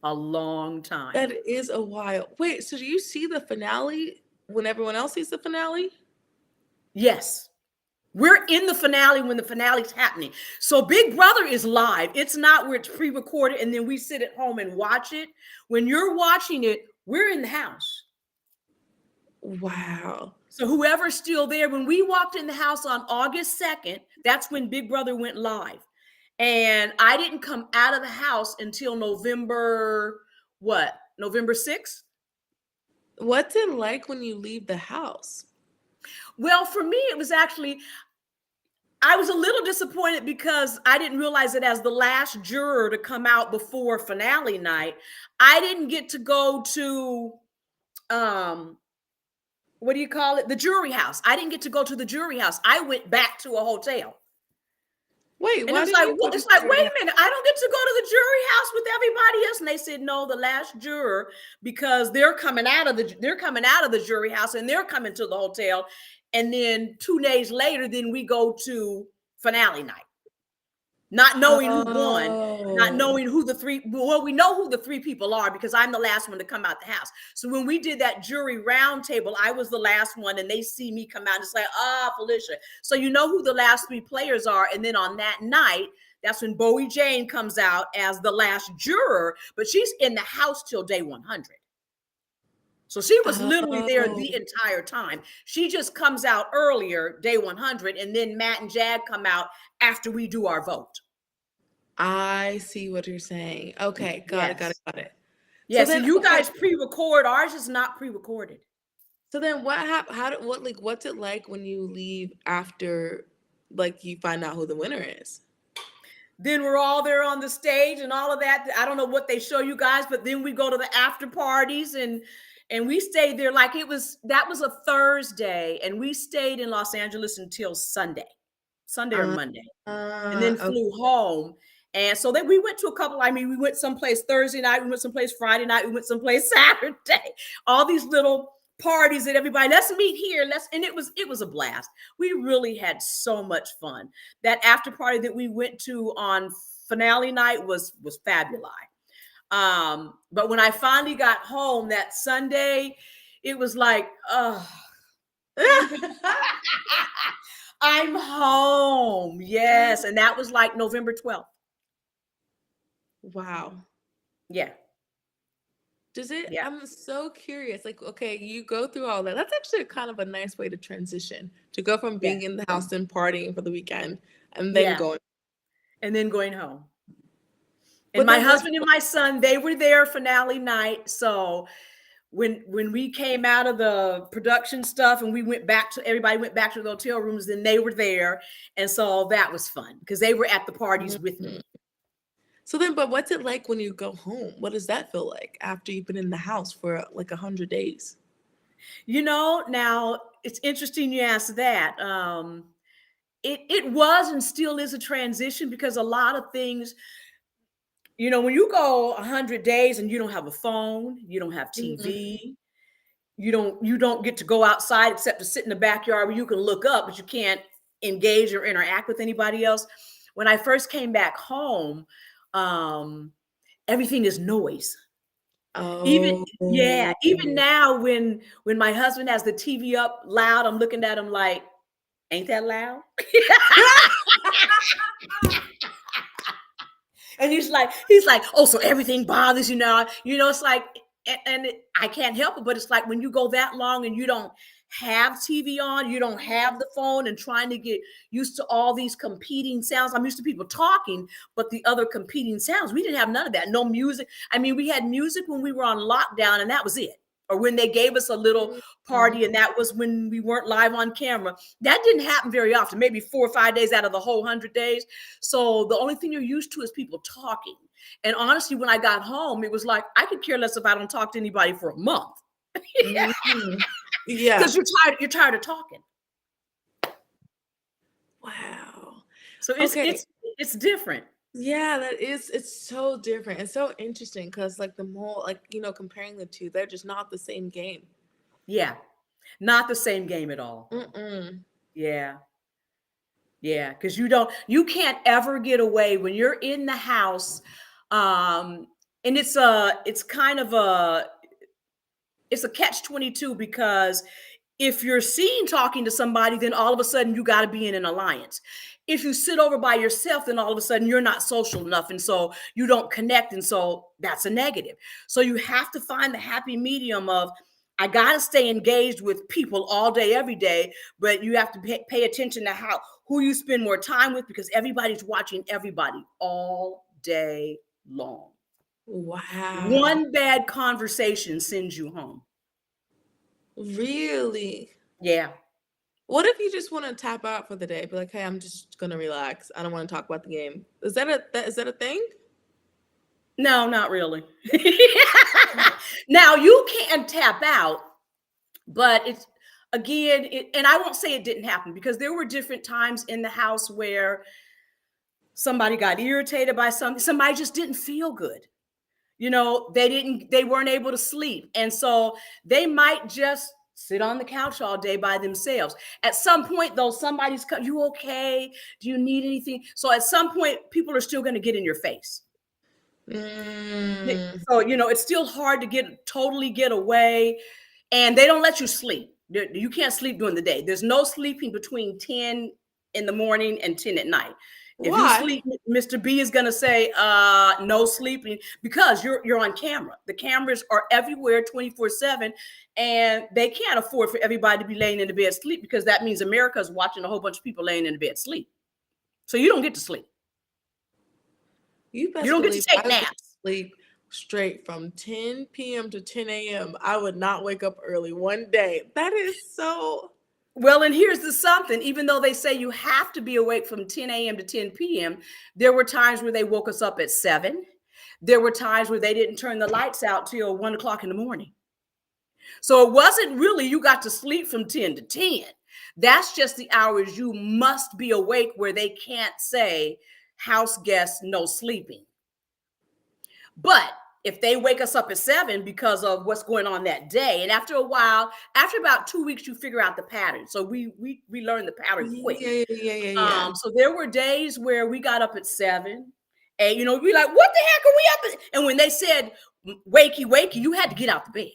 a long That time. is a while. Wait, so do you see the finale when everyone else sees the finale? Yes. We're in the finale when the finale's happening. So Big Brother is live. It's not where it's pre-recorded and then we sit at home and watch it. When you're watching it, we're in the house. Wow. So whoever's still there, when we walked in the house on August 2nd, that's when Big Brother went live. And I didn't come out of the house until November, what? November 6th? What's it like when you leave the house? Well, for me, it was actually, I was a little disappointed because I didn't realize that as the last juror to come out before finale night, I didn't get to go to um what do you call it? The jury house. I didn't get to go to the jury house. I went back to a hotel. Wait, And it why was didn't like, you go what? to It's the like, wait jury a minute, I don't get to go to the jury house with everybody else. And they said, no, the last juror, because they're coming out of the jury house and they're coming to the hotel. And then 2 days later, then we go to finale night. Not house? knowing who won, not Oh. knowing who the three, well, we know who the three people are because I'm the last one to come out the house. So when we did that jury roundtable, I was the last one and they see me come out and it's like, Felicia. So you know who the last three players are. And then on that night, That's when Bowie Jane comes out as the last juror, but she's in the house till day 100. So she was literally there Oh, the entire time. She just comes out earlier, day 100, and then Matt and Jag come out after we do our vote. I see what you're saying. Okay, got it, got it, Yes. got it. So Yeah, so then, you okay. guys pre-record. Ours is not pre-recorded. So then what how did what like what's it like when you leave after like you find out who the winner is? Then we're all there on the stage and all of that. I don't know what they show you guys, but then we go to the after parties and we stayed there like that was a Thursday, and we stayed in Los Angeles until Sunday or Uh, Monday, and then okay. flew home. And so then we went to a couple. I mean, we went someplace Thursday night, we went someplace Friday night, we went someplace Saturday. All these little parties that everybody, let's meet here. And it was a blast. We really had so much fun. That after party that we went to on finale night was fabulous. But when I finally got home that Sunday, it was like, oh, I'm home. Yes. And that was like November 12th. Wow. Yeah. Does it, Yeah. I'm so curious. Like, okay, you go through all that. That's actually kind of a nice way to transition, to go from Yeah. being in the house and partying for the weekend and then Yeah. going. And then going home. And But my then what, husband and my son, they were there finale night. So when we came out of the production stuff and everybody went back to the hotel rooms, then they were there. And so that was fun because they were at the parties with Mhm. me. So then, but what's it like when you go home? What does that feel like after you've been in the house for like 100 days? Now it's interesting you asked that. It was and still is a transition because a lot of things, when you go 100 days and you don't have a phone, you don't have Mhm. TV, you don't get to go outside except to sit in the backyard where you can look up, but you can't engage or interact with anybody else. When I first came back home, um, everything is noise. Even Oh. Yeah, even now when my husband has the TV up loud, I'm looking at him like, ain't that loud? And he's like, oh, so everything bothers you now. It's like, I can't help it, but it's like when you go that long and you don't have TV on, you don't have the phone, and trying to get used to all these competing sounds. I'm used to people talking, but the other competing sounds, we didn't have none of that. No music. I mean, we had music when we were on lockdown, and that was it. Or when they gave us a little Mhm. party, and that was when we weren't live on camera. That didn't happen very often, maybe 4 or 5 days out of the whole 100 days. So the only thing you're used to is people talking. And honestly, when I got home, it was like, I could care less if I don't talk to anybody for a month. Mhm. Yeah. Because you're tired of talking. Wow. So it's Okay. it's it's different. Yeah, it's so different. It's so interesting because like the more like, comparing the two, they're just not the same game. Yeah. Not the same game at all. Mm-mm. Yeah. Yeah. Because you can't ever get away when you're in the house. Um, and it's kind of it's a catch-22 because if you're seen talking to somebody, then all of a sudden you got to be in an alliance. If you sit over by yourself, then all of a sudden you're not social enough. And so you don't connect. And so that's a negative. So you have to find the happy medium of, I got to stay engaged with people all day, every day, but you have to pay attention to who you spend more time with, because everybody's watching everybody all day long. Wow. One bad conversation sends you home. Really? Yeah. What if you just want to tap out for the day? Be like, hey, I'm just gonna relax. I don't want to talk about the game. Is that a thing? No, not really. Now you can tap out, but it's again, and I won't say it didn't happen, because there were different times in the house where somebody got irritated by something. Somebody just didn't feel good. They weren't able to sleep. And so they might just sit on the couch all day by themselves. At some point, though, somebody's you okay? Do you need anything? So at some point, people are still going to get in your face. Mm. So, it's still hard to totally get away, and they don't let you sleep. You can't sleep during the day. There's no sleeping between 10 in the morning and 10 at night. If he Why? sleep, Mr. B is gonna say, no sleeping, because you're on camera. The cameras are everywhere 24/7, and they can't afford for everybody to be laying in the bed sleep, because that means America's watching a whole bunch of people laying in the bed sleep. So you don't get to sleep. You You best don't get to believe take I go to naps. sleep straight from 10 p.m. to 10 a.m. I would not wake up early one day. That is so. Well, and here's the something. Even though they say you have to be awake from 10 a.m. to 10 p.m., there were times where they woke us up at 7. There were times where they didn't turn the lights out till 1 o'clock in the morning. So it wasn't really you got to sleep from 10 to 10. That's just the hours you must be awake, where they can't say house guests no sleeping. But if they wake us up at 7 because of what's going on that day, and after a while, after about 2 weeks, you figure out the pattern. So we learned the pattern quick. Yeah, yeah, yeah, yeah. So there were days where we got up at 7, and we like, what the heck are we up at? And when they said wakey, wakey, you had to get out the bed.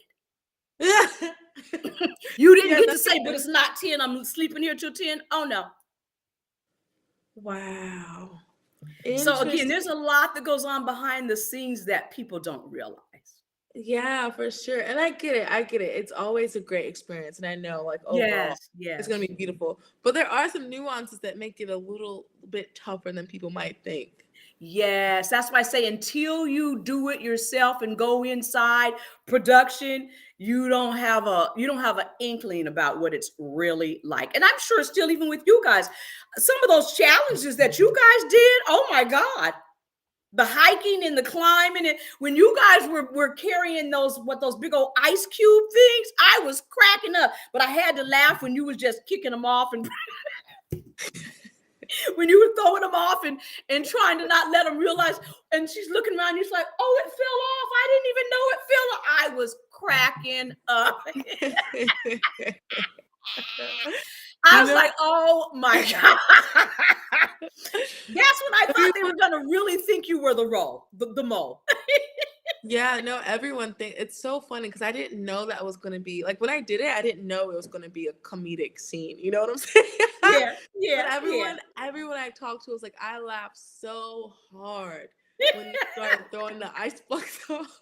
Yeah. You didn't Yeah, get to that's say, but it's not 10. I'm sleeping here till 10. Oh no. wow. So again, Interesting. there's a lot that goes on behind the scenes that people don't realize. Yeah, for sure. And I get it. I get it. It's always a great experience. And I know, like, overall, Yes, it's going to yes. be beautiful. But there are some nuances that make it a little bit tougher than people might think. Yes, that's why I say until you do it yourself and go inside production, you don't have an inkling about what it's really like. And I'm sure still, even with you guys, some of those challenges that you guys did, oh my God. The hiking and the climbing, and when you guys were carrying those big old ice cube things, I was cracking up. But I had to laugh when you was just kicking them off, and when you were throwing them off and trying to not let them realize. And she's looking around, and she's like, "Oh, it fell off. I didn't even know it fell off." I was cracking up. I You was know, like, "Oh my God." That's when I thought they everyone, were gonna really think you were the mole. yeah, no, everyone think it's so funny because I didn't know that was going to be like when I did it, I didn't know it was going to be a comedic scene. You know what I'm saying? Yeah, But yeah, yeah. everyone I talked to was like, I laughed so hard when you started throwing the ice blocks off.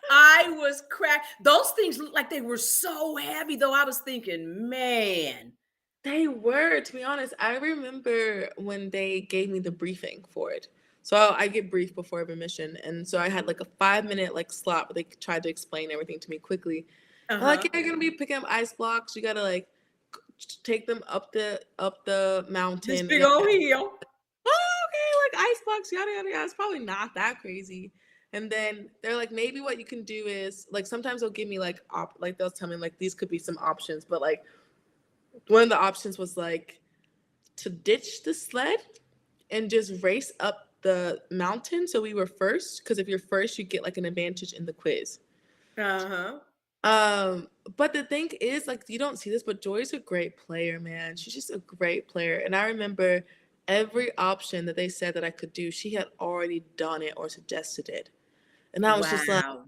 I was cracked. Those things looked like they were so heavy, though. I was thinking, man. They were, to be honest. I remember when they gave me the briefing for it. So I get briefed before every mission, and so I had like a 5 minute like slot where they tried to explain everything to me quickly. I'm like, Uh-huh. yeah, you're gonna be picking up ice blocks. You gotta like take them up the This mountain, and big old hill. oh, okay, like ice blocks, yada yada yada. It's probably not that crazy. And then they're like, maybe what you can do is like sometimes they'll give me like like they'll tell me like these could be some options, but like one of the options was like to ditch the sled and just race up the mountain so we were first because if you're first you get like an advantage in the quiz. Uh-huh. But the thing is, like, you don't see this, but Joy's a great player, man. She's just a great player. And I remember every option that they said that I could do, she had already done it or suggested it. And I was just like, Wow.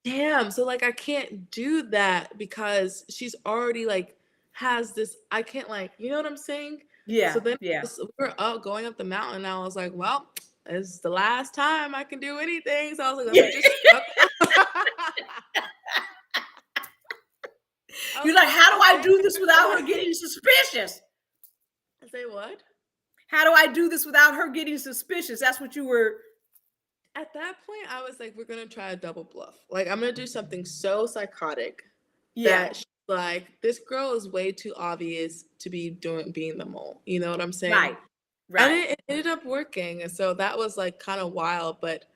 damn. So like I can't do that because she's already like has this, I can't like, you know what I'm saying? So Yeah, then yeah. we were up going up the mountain and I was like, well, it's the last time I can do anything. So I was like, let me just I You're was like, like, how do I okay. do this without her getting suspicious? I say what? How do I do this without her getting suspicious? That's what you were. At that point, I was like, we're gonna try a double bluff. Like, I'm gonna do something so psychotic Yeah. that she's like, this girl is way too obvious to be being the mole. You know what I'm saying? Right. And Right. it ended up working. And so that was like kind of wild, but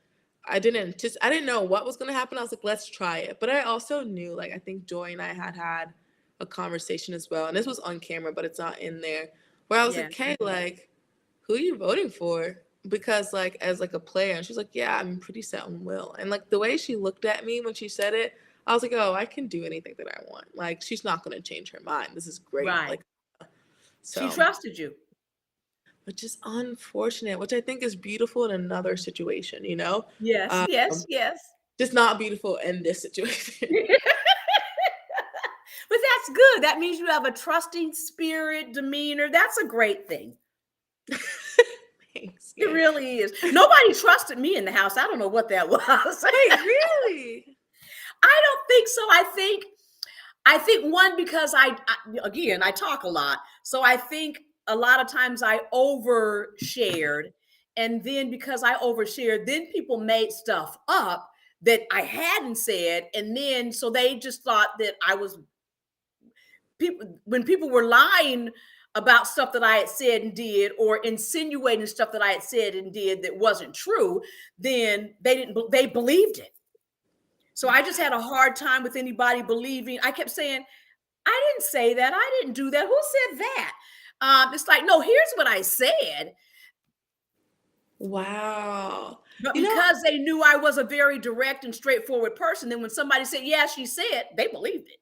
I didn't know what was gonna happen. I was like, let's try it. But I also knew, like, I think Joy and I had a conversation as well. And this was on camera, but it's not in there. Where I was Yeah. like, hey, like, who are you voting for? Because like as like a player, and she's like, yeah, I'm pretty set on Will. And like the way she looked at me when she said it, I was like, oh, I can do anything that I want. Like she's not gonna change her mind. This is great. Right. Like She so, trusted you. which is unfortunate, which I think is beautiful in another situation, you know? Yes, yes, Um, yes. just not beautiful in this situation. But that's good. That means you have a trusting spirit, demeanor. That's a great thing. Thanks. It Yeah. really is. Nobody trusted me in the house. I don't know what that was. Wait, really? I don't think so. I think one because again I talk a lot, so I think a lot of times I overshared, and then because I overshared, then people made stuff up that I hadn't said, and then so they just thought that I was people when people were lying about stuff that I had said and did, or insinuating stuff that I had said and did that wasn't true, then they believed it. So I just had a hard time with anybody believing. I kept saying, I didn't say that. I didn't do that. Who said that? It's like, no, here's what I said. Wow. But You know, because they knew I was a very direct and straightforward person, then when somebody said, yeah, she said, they believed it.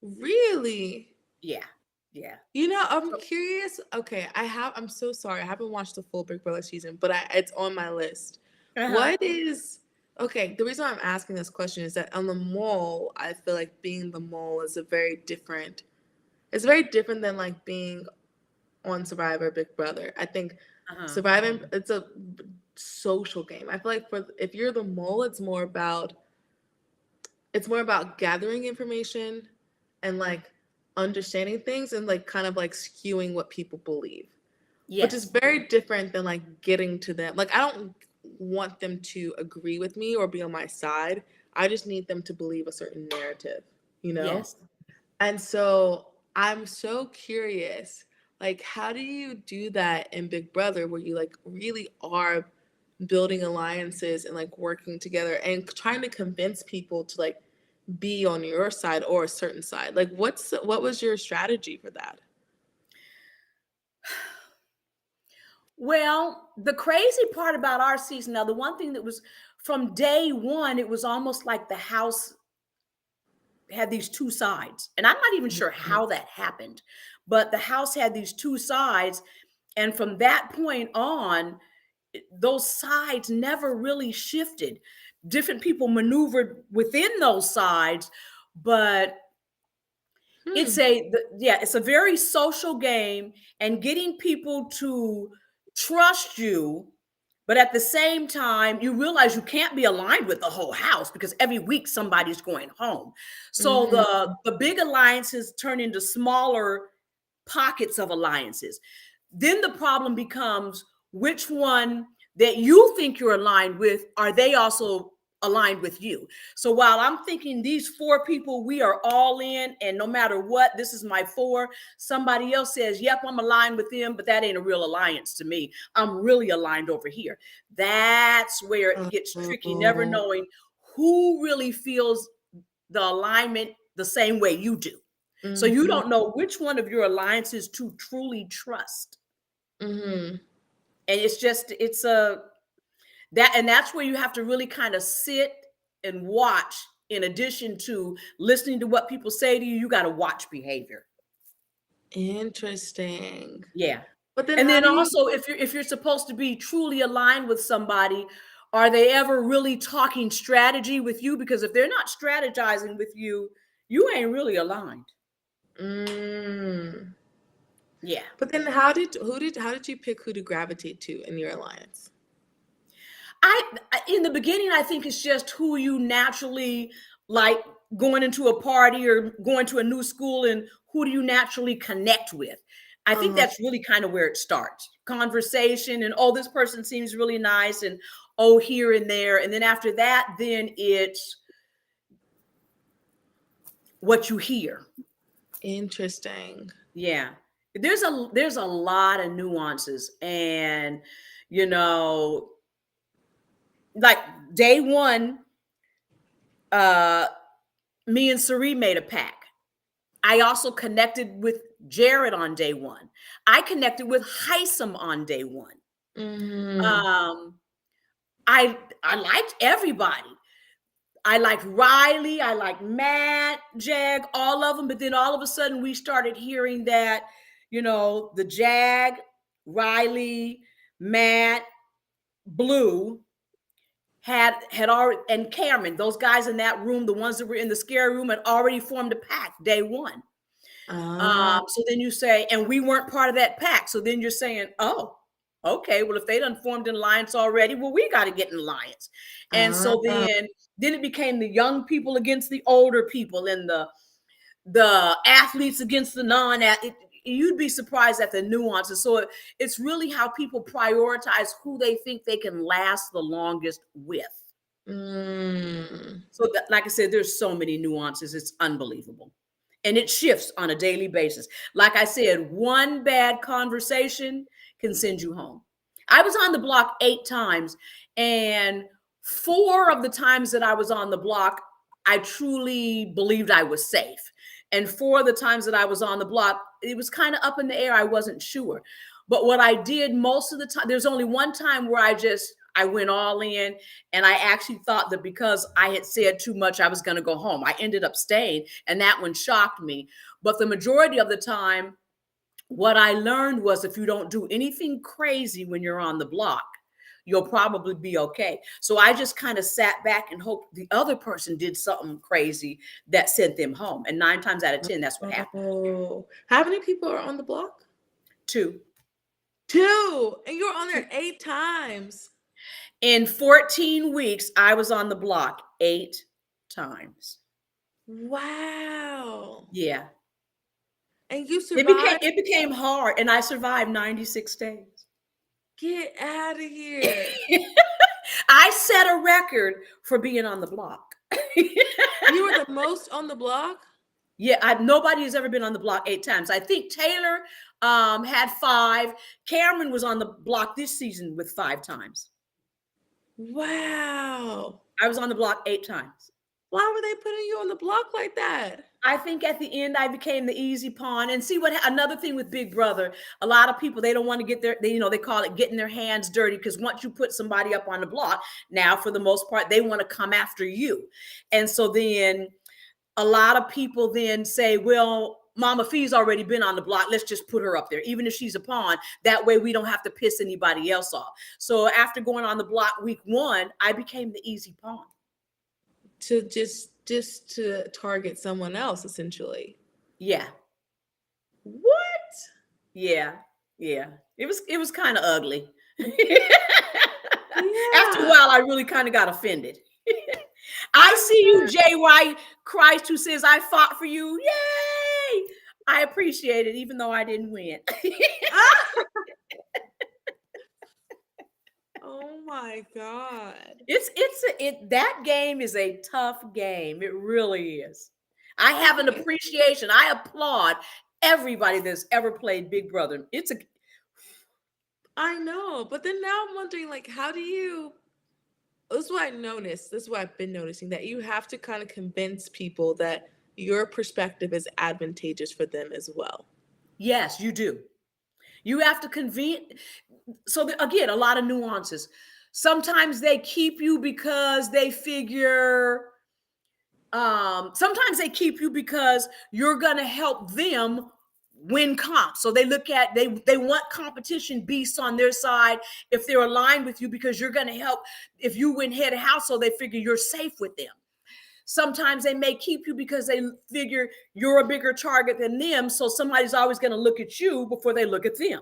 really? Yeah. Yeah. You know, I'm So, curious. Okay, I'm so sorry. I haven't watched the full Big Brother season, but it's on my list. uh-huh. What is Okay, the reason I'm asking this question is that on the mole, I feel like being the mole is a very different it's very different than like being on Survivor Big Brother. I think Uh-huh. surviving it's a social game. I feel like for if you're the mole, it's more about gathering information and like understanding things and like kind of like skewing what people believe, which is Yes. very different than like getting to them. Like, I don't want them to agree with me or be on my side. I just need them to believe a certain narrative, you know? Yes. And so I'm so curious, like, how do you do that in Big Brother where you like really are building alliances and like working together and trying to convince people to like be on your side or a certain side? Like, what was your strategy for that? Well, the crazy part about our season, now, the one thing that was from day one, it was almost like the house had these two sides. And I'm not even sure Mhm. how that happened, but the house had these two sides. And from that point on, those sides never really shifted. Different people maneuvered within those sides, but Hmm. yeah, it's a very social game, and getting people to trust you, but at the same time you realize you can't be aligned with the whole house because every week somebody's going home. So Mm-hmm. the big alliances turn into smaller pockets of alliances. Then the problem becomes which one that you think you're aligned with, are they also aligned with you? So while I'm thinking these four people, we are all in, and no matter what, this is my four, somebody else says, yep, I'm aligned with them, but that ain't a real alliance to me. I'm really aligned over here. That's where it gets tricky, never Oh. knowing who really feels the alignment the same way you do. So you Mm-hmm. don't know which one of your alliances to truly trust. Mm-hmm. And it's a that and that's where you have to really kind of sit and watch. In addition to listening to what people say to you, you got to watch behavior. Interesting. Yeah. But then And how then do you also, if you're supposed to be truly aligned with somebody, are they ever really talking strategy with you? Because if they're not strategizing with you, you ain't really aligned. mm. Yeah. But then how did you pick who to gravitate to in your alliance? In the beginning, I think it's just who you naturally like, going into a party or going to a new school, and who do you naturally connect with. I think Uh-huh. that's really kind of where it starts. Conversation, and oh, this person seems really nice, and oh, here and there. And then after that, then it's what you hear. Interesting. Yeah. There's a lot of nuances, and you know, like day one, uh me and Sari made a pact. I also connected with Jared on day one. I connected with Heisem on day one. Mm-hmm. Um, I liked everybody. I liked Riley, I liked Matt, Jag, all of them. But then all of a sudden we started hearing that, the Jag, Riley, Matt, Blue had already, and Cameron, those guys in that room, the ones that were in the scary room, had already formed a pact day one. Ah. So then you say, and we weren't part of that pack. So then you're saying, oh. Okay, well, if they done formed an alliance already, well, we got to get an alliance. And so Ah. then it became the young people against the older people, and the athletes against the non-athlete. You'd be surprised at the nuances. So it's really how people prioritize who they think they can last the longest with. Mm. So that, like I said, there's so many nuances. It's unbelievable. And it shifts on a daily basis. Like I said, one bad conversation can send you home. I was on the block 8 times, and 4 of the times that I was on the block, I truly believed I was safe. And 4 of the times that I was on the block, it was kind of up in the air. I wasn't sure. But what I did most of the time, there's only one time where I went all in, and I actually thought that because I had said too much, I was going to go home. I ended up staying, and that one shocked me. But the majority of the time, what I learned was if you don't do anything crazy when you're on the block, you'll probably be okay. So I just kind of sat back and hoped the other person did something crazy that sent them home. And 9 times out of 10, that's what happened. Oh, how many people are on the block? 2. 2, and you're on there 8 times. In 14 weeks, I was on the block 8 times. Wow. Yeah. And you It survived? became hard, and I survived 96 days. Get out of here. I set a record for being on the block. You were the most on the block? Yeah, nobody has ever been on the block 8 times. I think Taylor had 5. Cameron was on the block this season with 5 times. Wow. I was on the block 8 times. Why were they putting you on the block like that? I think at the end I became the easy pawn. And see what another thing with Big Brother, a lot of people, they don't want to get they call it getting their hands dirty, because once you put somebody up on the block, now for the most part they want to come after you. And so then a lot of people then say, well, Mama Fee's already been on the block. Let's just put her up there, even if she's a pawn. That way we don't have to piss anybody else off. So after going on the block week 1, I became the easy pawn. To just to target someone else, essentially. Yeah. What? Yeah. Yeah. It was kind of ugly. After a Yeah. while, I really kind of got offended. I see you, JY Christ, who says I fought for you. Yay! I appreciate it, even though I didn't win. Oh my God. That game is a tough game. It really is. I have an appreciation. I applaud everybody that's ever played Big Brother. I know, but then now I'm wondering, like, how do you? This is what I noticed. This is what I've been noticing, that you have to kind of convince people that your perspective is advantageous for them as well. Yes, you do. You have to convene. So again, a lot of nuances. Sometimes they keep you because they figure. Sometimes they keep you because you're gonna help them win comp. So they look at they want competition beasts on their side if they're aligned with you, because you're gonna help. If you win head of house, so they figure you're safe with them. Sometimes they may keep you because they figure you're a bigger target than them. So somebody's always going to look at you before they look at them.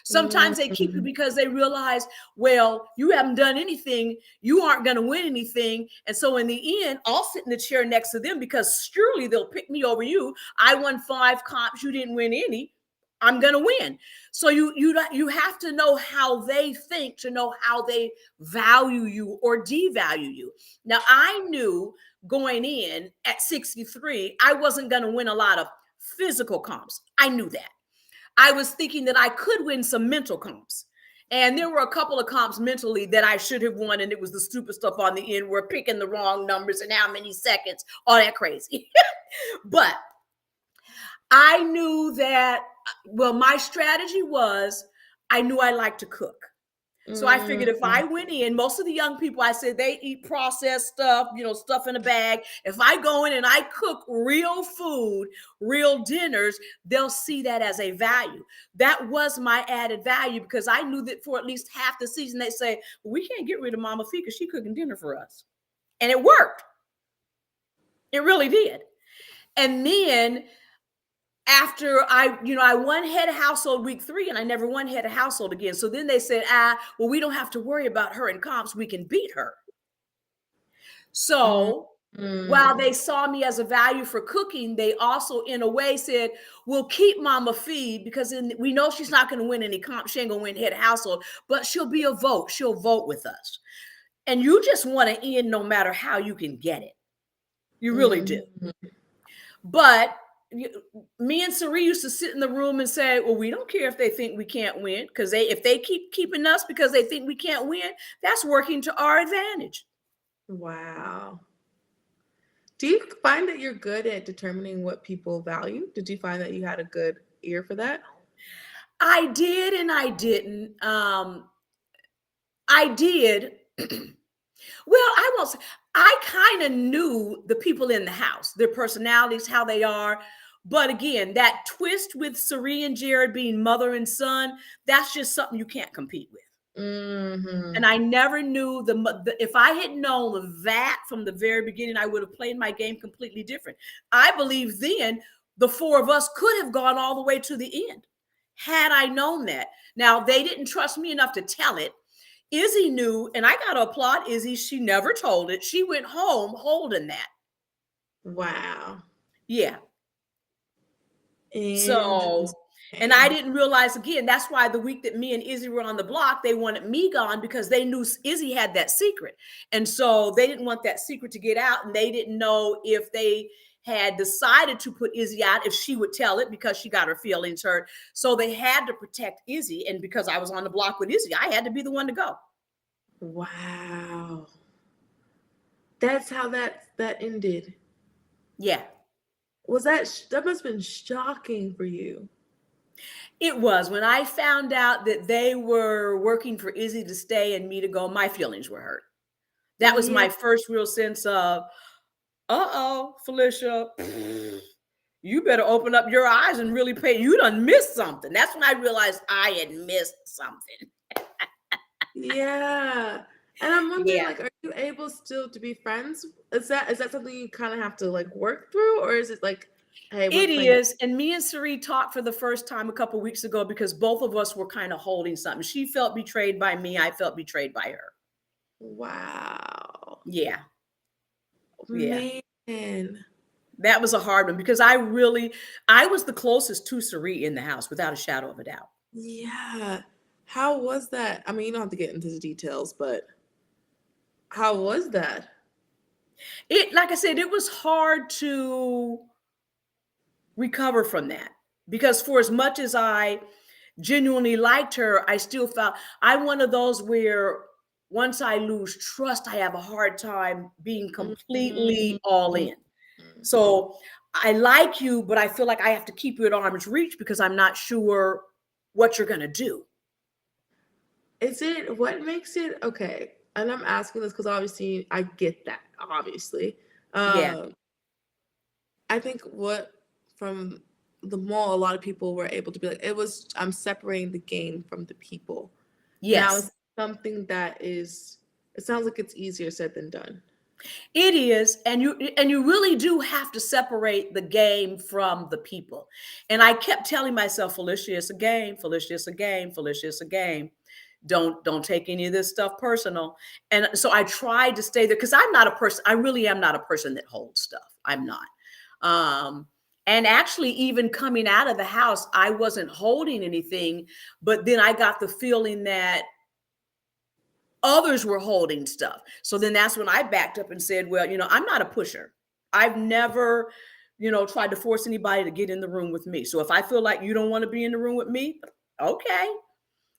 Sometimes they keep you because they realize, well, you haven't done anything. You aren't going to win anything. And so in the end, I'll sit in the chair next to them because surely they'll pick me over you. I won 5 comps. You didn't win any. I'm going to win. So you have to know how they think to know how they value you or devalue you. Now, I knew going in at 63, I wasn't going to win a lot of physical comps. I knew that. I was thinking that I could win some mental comps. And there were a couple of comps mentally that I should have won. And it was the stupid stuff on the end. We're picking the wrong numbers and how many seconds, all that crazy. But I knew that, well, my strategy was I knew I liked to cook. So I figured if I went in, most of the young people, I said they eat processed stuff, stuff in a bag. If I go in and I cook real food, real dinners, they'll see that as a value. That was my added value, because I knew that for at least half the season, they say, well, we can't get rid of Mama Fee because she's cooking dinner for us. And it worked. It really did. And then after I won head of household week 3 and I never won head of household again. So then they said, well, we don't have to worry about her in comps. We can beat her. So while Mm-hmm. they saw me as a value for cooking, they also, in a way, said, we'll keep Mama Fee because we know she's not going to win any comp. She ain't going to win head of household, but she'll be a vote. She'll vote with us. And you just want to end no matter how you can get it. You really do. But me and Sari used to sit in the room and say, well, we don't care if they think we can't win, because if they keep keeping us because they think we can't win, that's working to our advantage. Wow. Do you find that you're good at determining what people value? Did you find that you had a good ear for that? I did and I didn't. I did. Well, I won't say. I kind of knew the people in the house, their personalities, how they are. But again, that twist with Sari and Jared being mother and son, that's just something you can't compete with. Mm-hmm. And I never knew if I had known that from the very beginning, I would have played my game completely different. I believe then the 4 of us could have gone all the way to the end had I known that. Now, they didn't trust me enough to tell it. Izzy knew, and I got to applaud Izzy. She never told it. She went home holding that. Wow. Yeah. So, and I Interesting. didn't realize, again, that's why the week that me and Izzy were on the block, they wanted me gone because they knew Izzy had that secret. And so they didn't want that secret to get out. And they didn't know if they had decided to put Izzy out, if she would tell it because she got her feelings hurt. So they had to protect Izzy. And because I was on the block with Izzy, I had to be the one to go. Wow. That's how that ended. Yeah. Was that must have been shocking for you? It was. When I found out that they were working for Izzy to stay and me to go, my feelings were hurt. That was Yeah. my first real sense of, uh-oh, Felicia, you better open up your eyes and really pay. You done missed something. That's when I realized I had missed something. Yeah. And I'm wondering, Yeah. like, are you able still to be friends? Is that something you kind of have to like work through, or is it like, hey, we're It playing? is. And me and Sari talked for the first time a couple of weeks ago because both of us were kind of holding something. She felt betrayed by me. I felt betrayed by her. Wow. Yeah. Yeah. Man. That was a hard one because I was the closest to Sari in the house without a shadow of a doubt. Yeah. How was that? I mean, you don't have to get into the details, but how was that? Like I said, it was hard to recover from that because for as much as I genuinely liked her, I still felt I'm one of those where once I lose trust, I have a hard time being completely all Mhm. in. So I like you, but I feel like I have to keep you at arm's reach because I'm not sure what you're going to do. Is it what makes it okay? And I'm asking this because obviously I get that, obviously. Yeah. Um, I think what from the mall, a lot of people were able to be like, I'm separating the game from the people. Now Yes. it's something that it sounds like it's easier said than done. It is, and you really do have to separate the game from the people. And I kept telling myself, Felicia, it's a game. Felicia, it's a game. Felicia, it's a game. Don't take any of this stuff personal. And so I tried to stay there because I'm not a person. I really am not a person that holds stuff. I'm not. Um, and actually, even coming out of the house, I wasn't holding anything. But then I got the feeling that others were holding stuff. So then that's when I backed up and said, well, I'm not a pusher. I've never, tried to force anybody to get in the room with me. So if I feel like you don't want to be in the room with me, okay.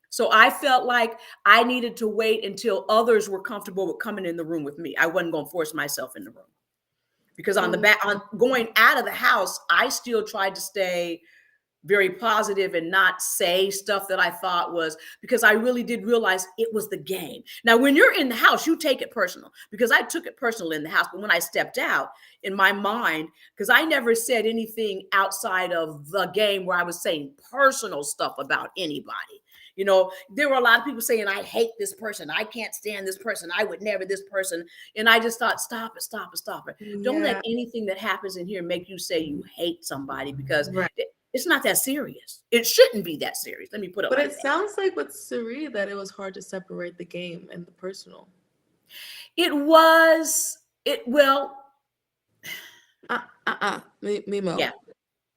So I felt like I needed to wait until others were comfortable with coming in the room with me. I wasn't going to force myself in the room because on going out of the house, I still tried to stay very positive and not say stuff that I thought was, because I really did realize it was the game. Now, when you're in the house, you take it personal because I took it personal in the house. But when I stepped out in my mind, because I never said anything outside of the game where I was saying personal stuff about anybody. There were a lot of people saying, I hate this person. I can't stand this person. I would never this person. And I just thought, stop it. Don't let Yeah, anything that happens in here make you say you hate somebody because right. It's not that serious. It shouldn't be that serious. Let me put it But like it that. sounds like with Suri that it was hard to separate the game and the personal. It was, it, well, Mimo, yeah.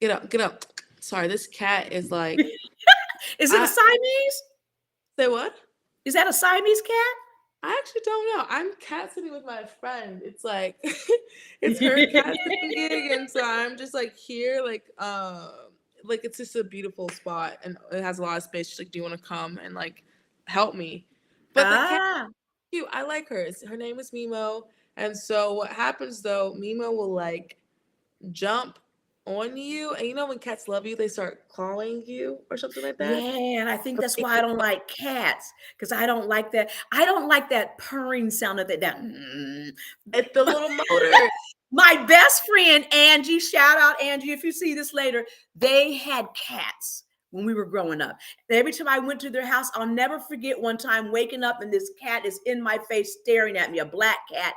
get up, get up. Sorry, this cat is like, Is it a I Siamese? say what? Is that a Siamese cat? I actually don't know. I'm cat sitting with my friend. It's like it's her cat sitting gig, and so I'm just like here, like it's just a beautiful spot, and it has a lot of space. She's like, "Do you want to come and like help me?" But the cat, Ah, cute. I like her. Her name is Mimo, and so what happens though? Mimo will like jump on you, and you know when cats love you, they start clawing you or something like that. yeah, and I think Or that's make why I you don't cry. like cats because I don't like that. I don't like that purring sound of that. It's the little motor. My best friend Angie, shout out Angie if you see this later. They had cats when we were growing up. Every time I went to their house, I'll never forget one time waking up and this cat is in my face staring at me, a black cat,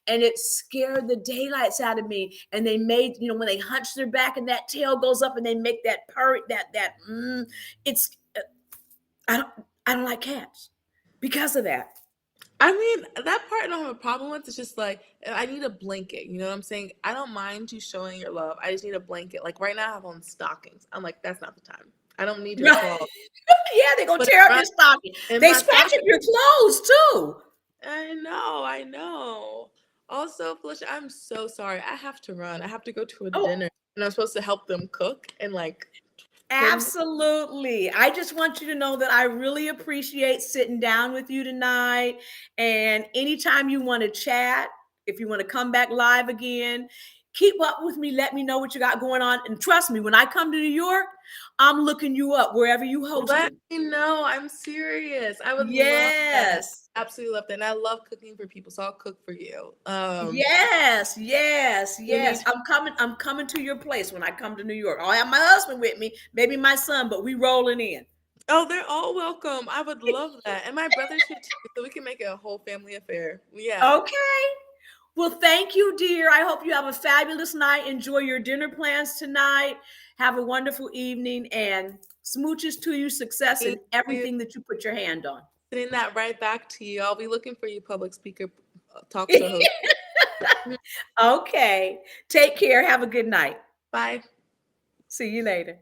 and it scared the daylights out of me. And they made, when they hunch their back and that tail goes up and they make that purr, it's I don't I don't like cats because of that. I mean, that part I don't have a problem with. It's just like I need a blanket. You know what I'm saying? I don't mind you showing your love. I just need a blanket. Like right now, I have on stockings. I'm like, that's not the time. I don't need your Right. claws. Yeah, they're gonna But tear up your stocking. in They my scratch up stocking, your clothes too. I know, I know. Also, Felicia, I'm so sorry. I have to run. I have to go to a Oh, dinner, and I'm supposed to help them cook in like 10 minutes. absolutely. I just want you to know that I really appreciate sitting down with you tonight. And anytime you want to chat, if you want to come back live again, keep up with me. Let me know what you got going on. And trust me, when I come to New York, I'm looking you up wherever you Let hosting. me know. I'm serious. I would love that. Yes. Absolutely love that. And I love cooking for people, so I'll cook for you. Yes, yes, We yes. need I'm coming to your place when I come to New York. I'll have my husband with me, maybe my son, but we rolling in. Oh, they're all welcome. I would love that. And my brother's here too, so we can make it a whole family affair. Yeah. Okay. Well, thank you, dear. I hope you have a fabulous night. Enjoy your dinner plans tonight. Have a wonderful evening and smooches to you, success in Thank you. everything that you put your hand on. Sending that right back to you. I'll be looking for you, public speaker talk show host. Okay. Take care. Have a good night. Bye. See you later.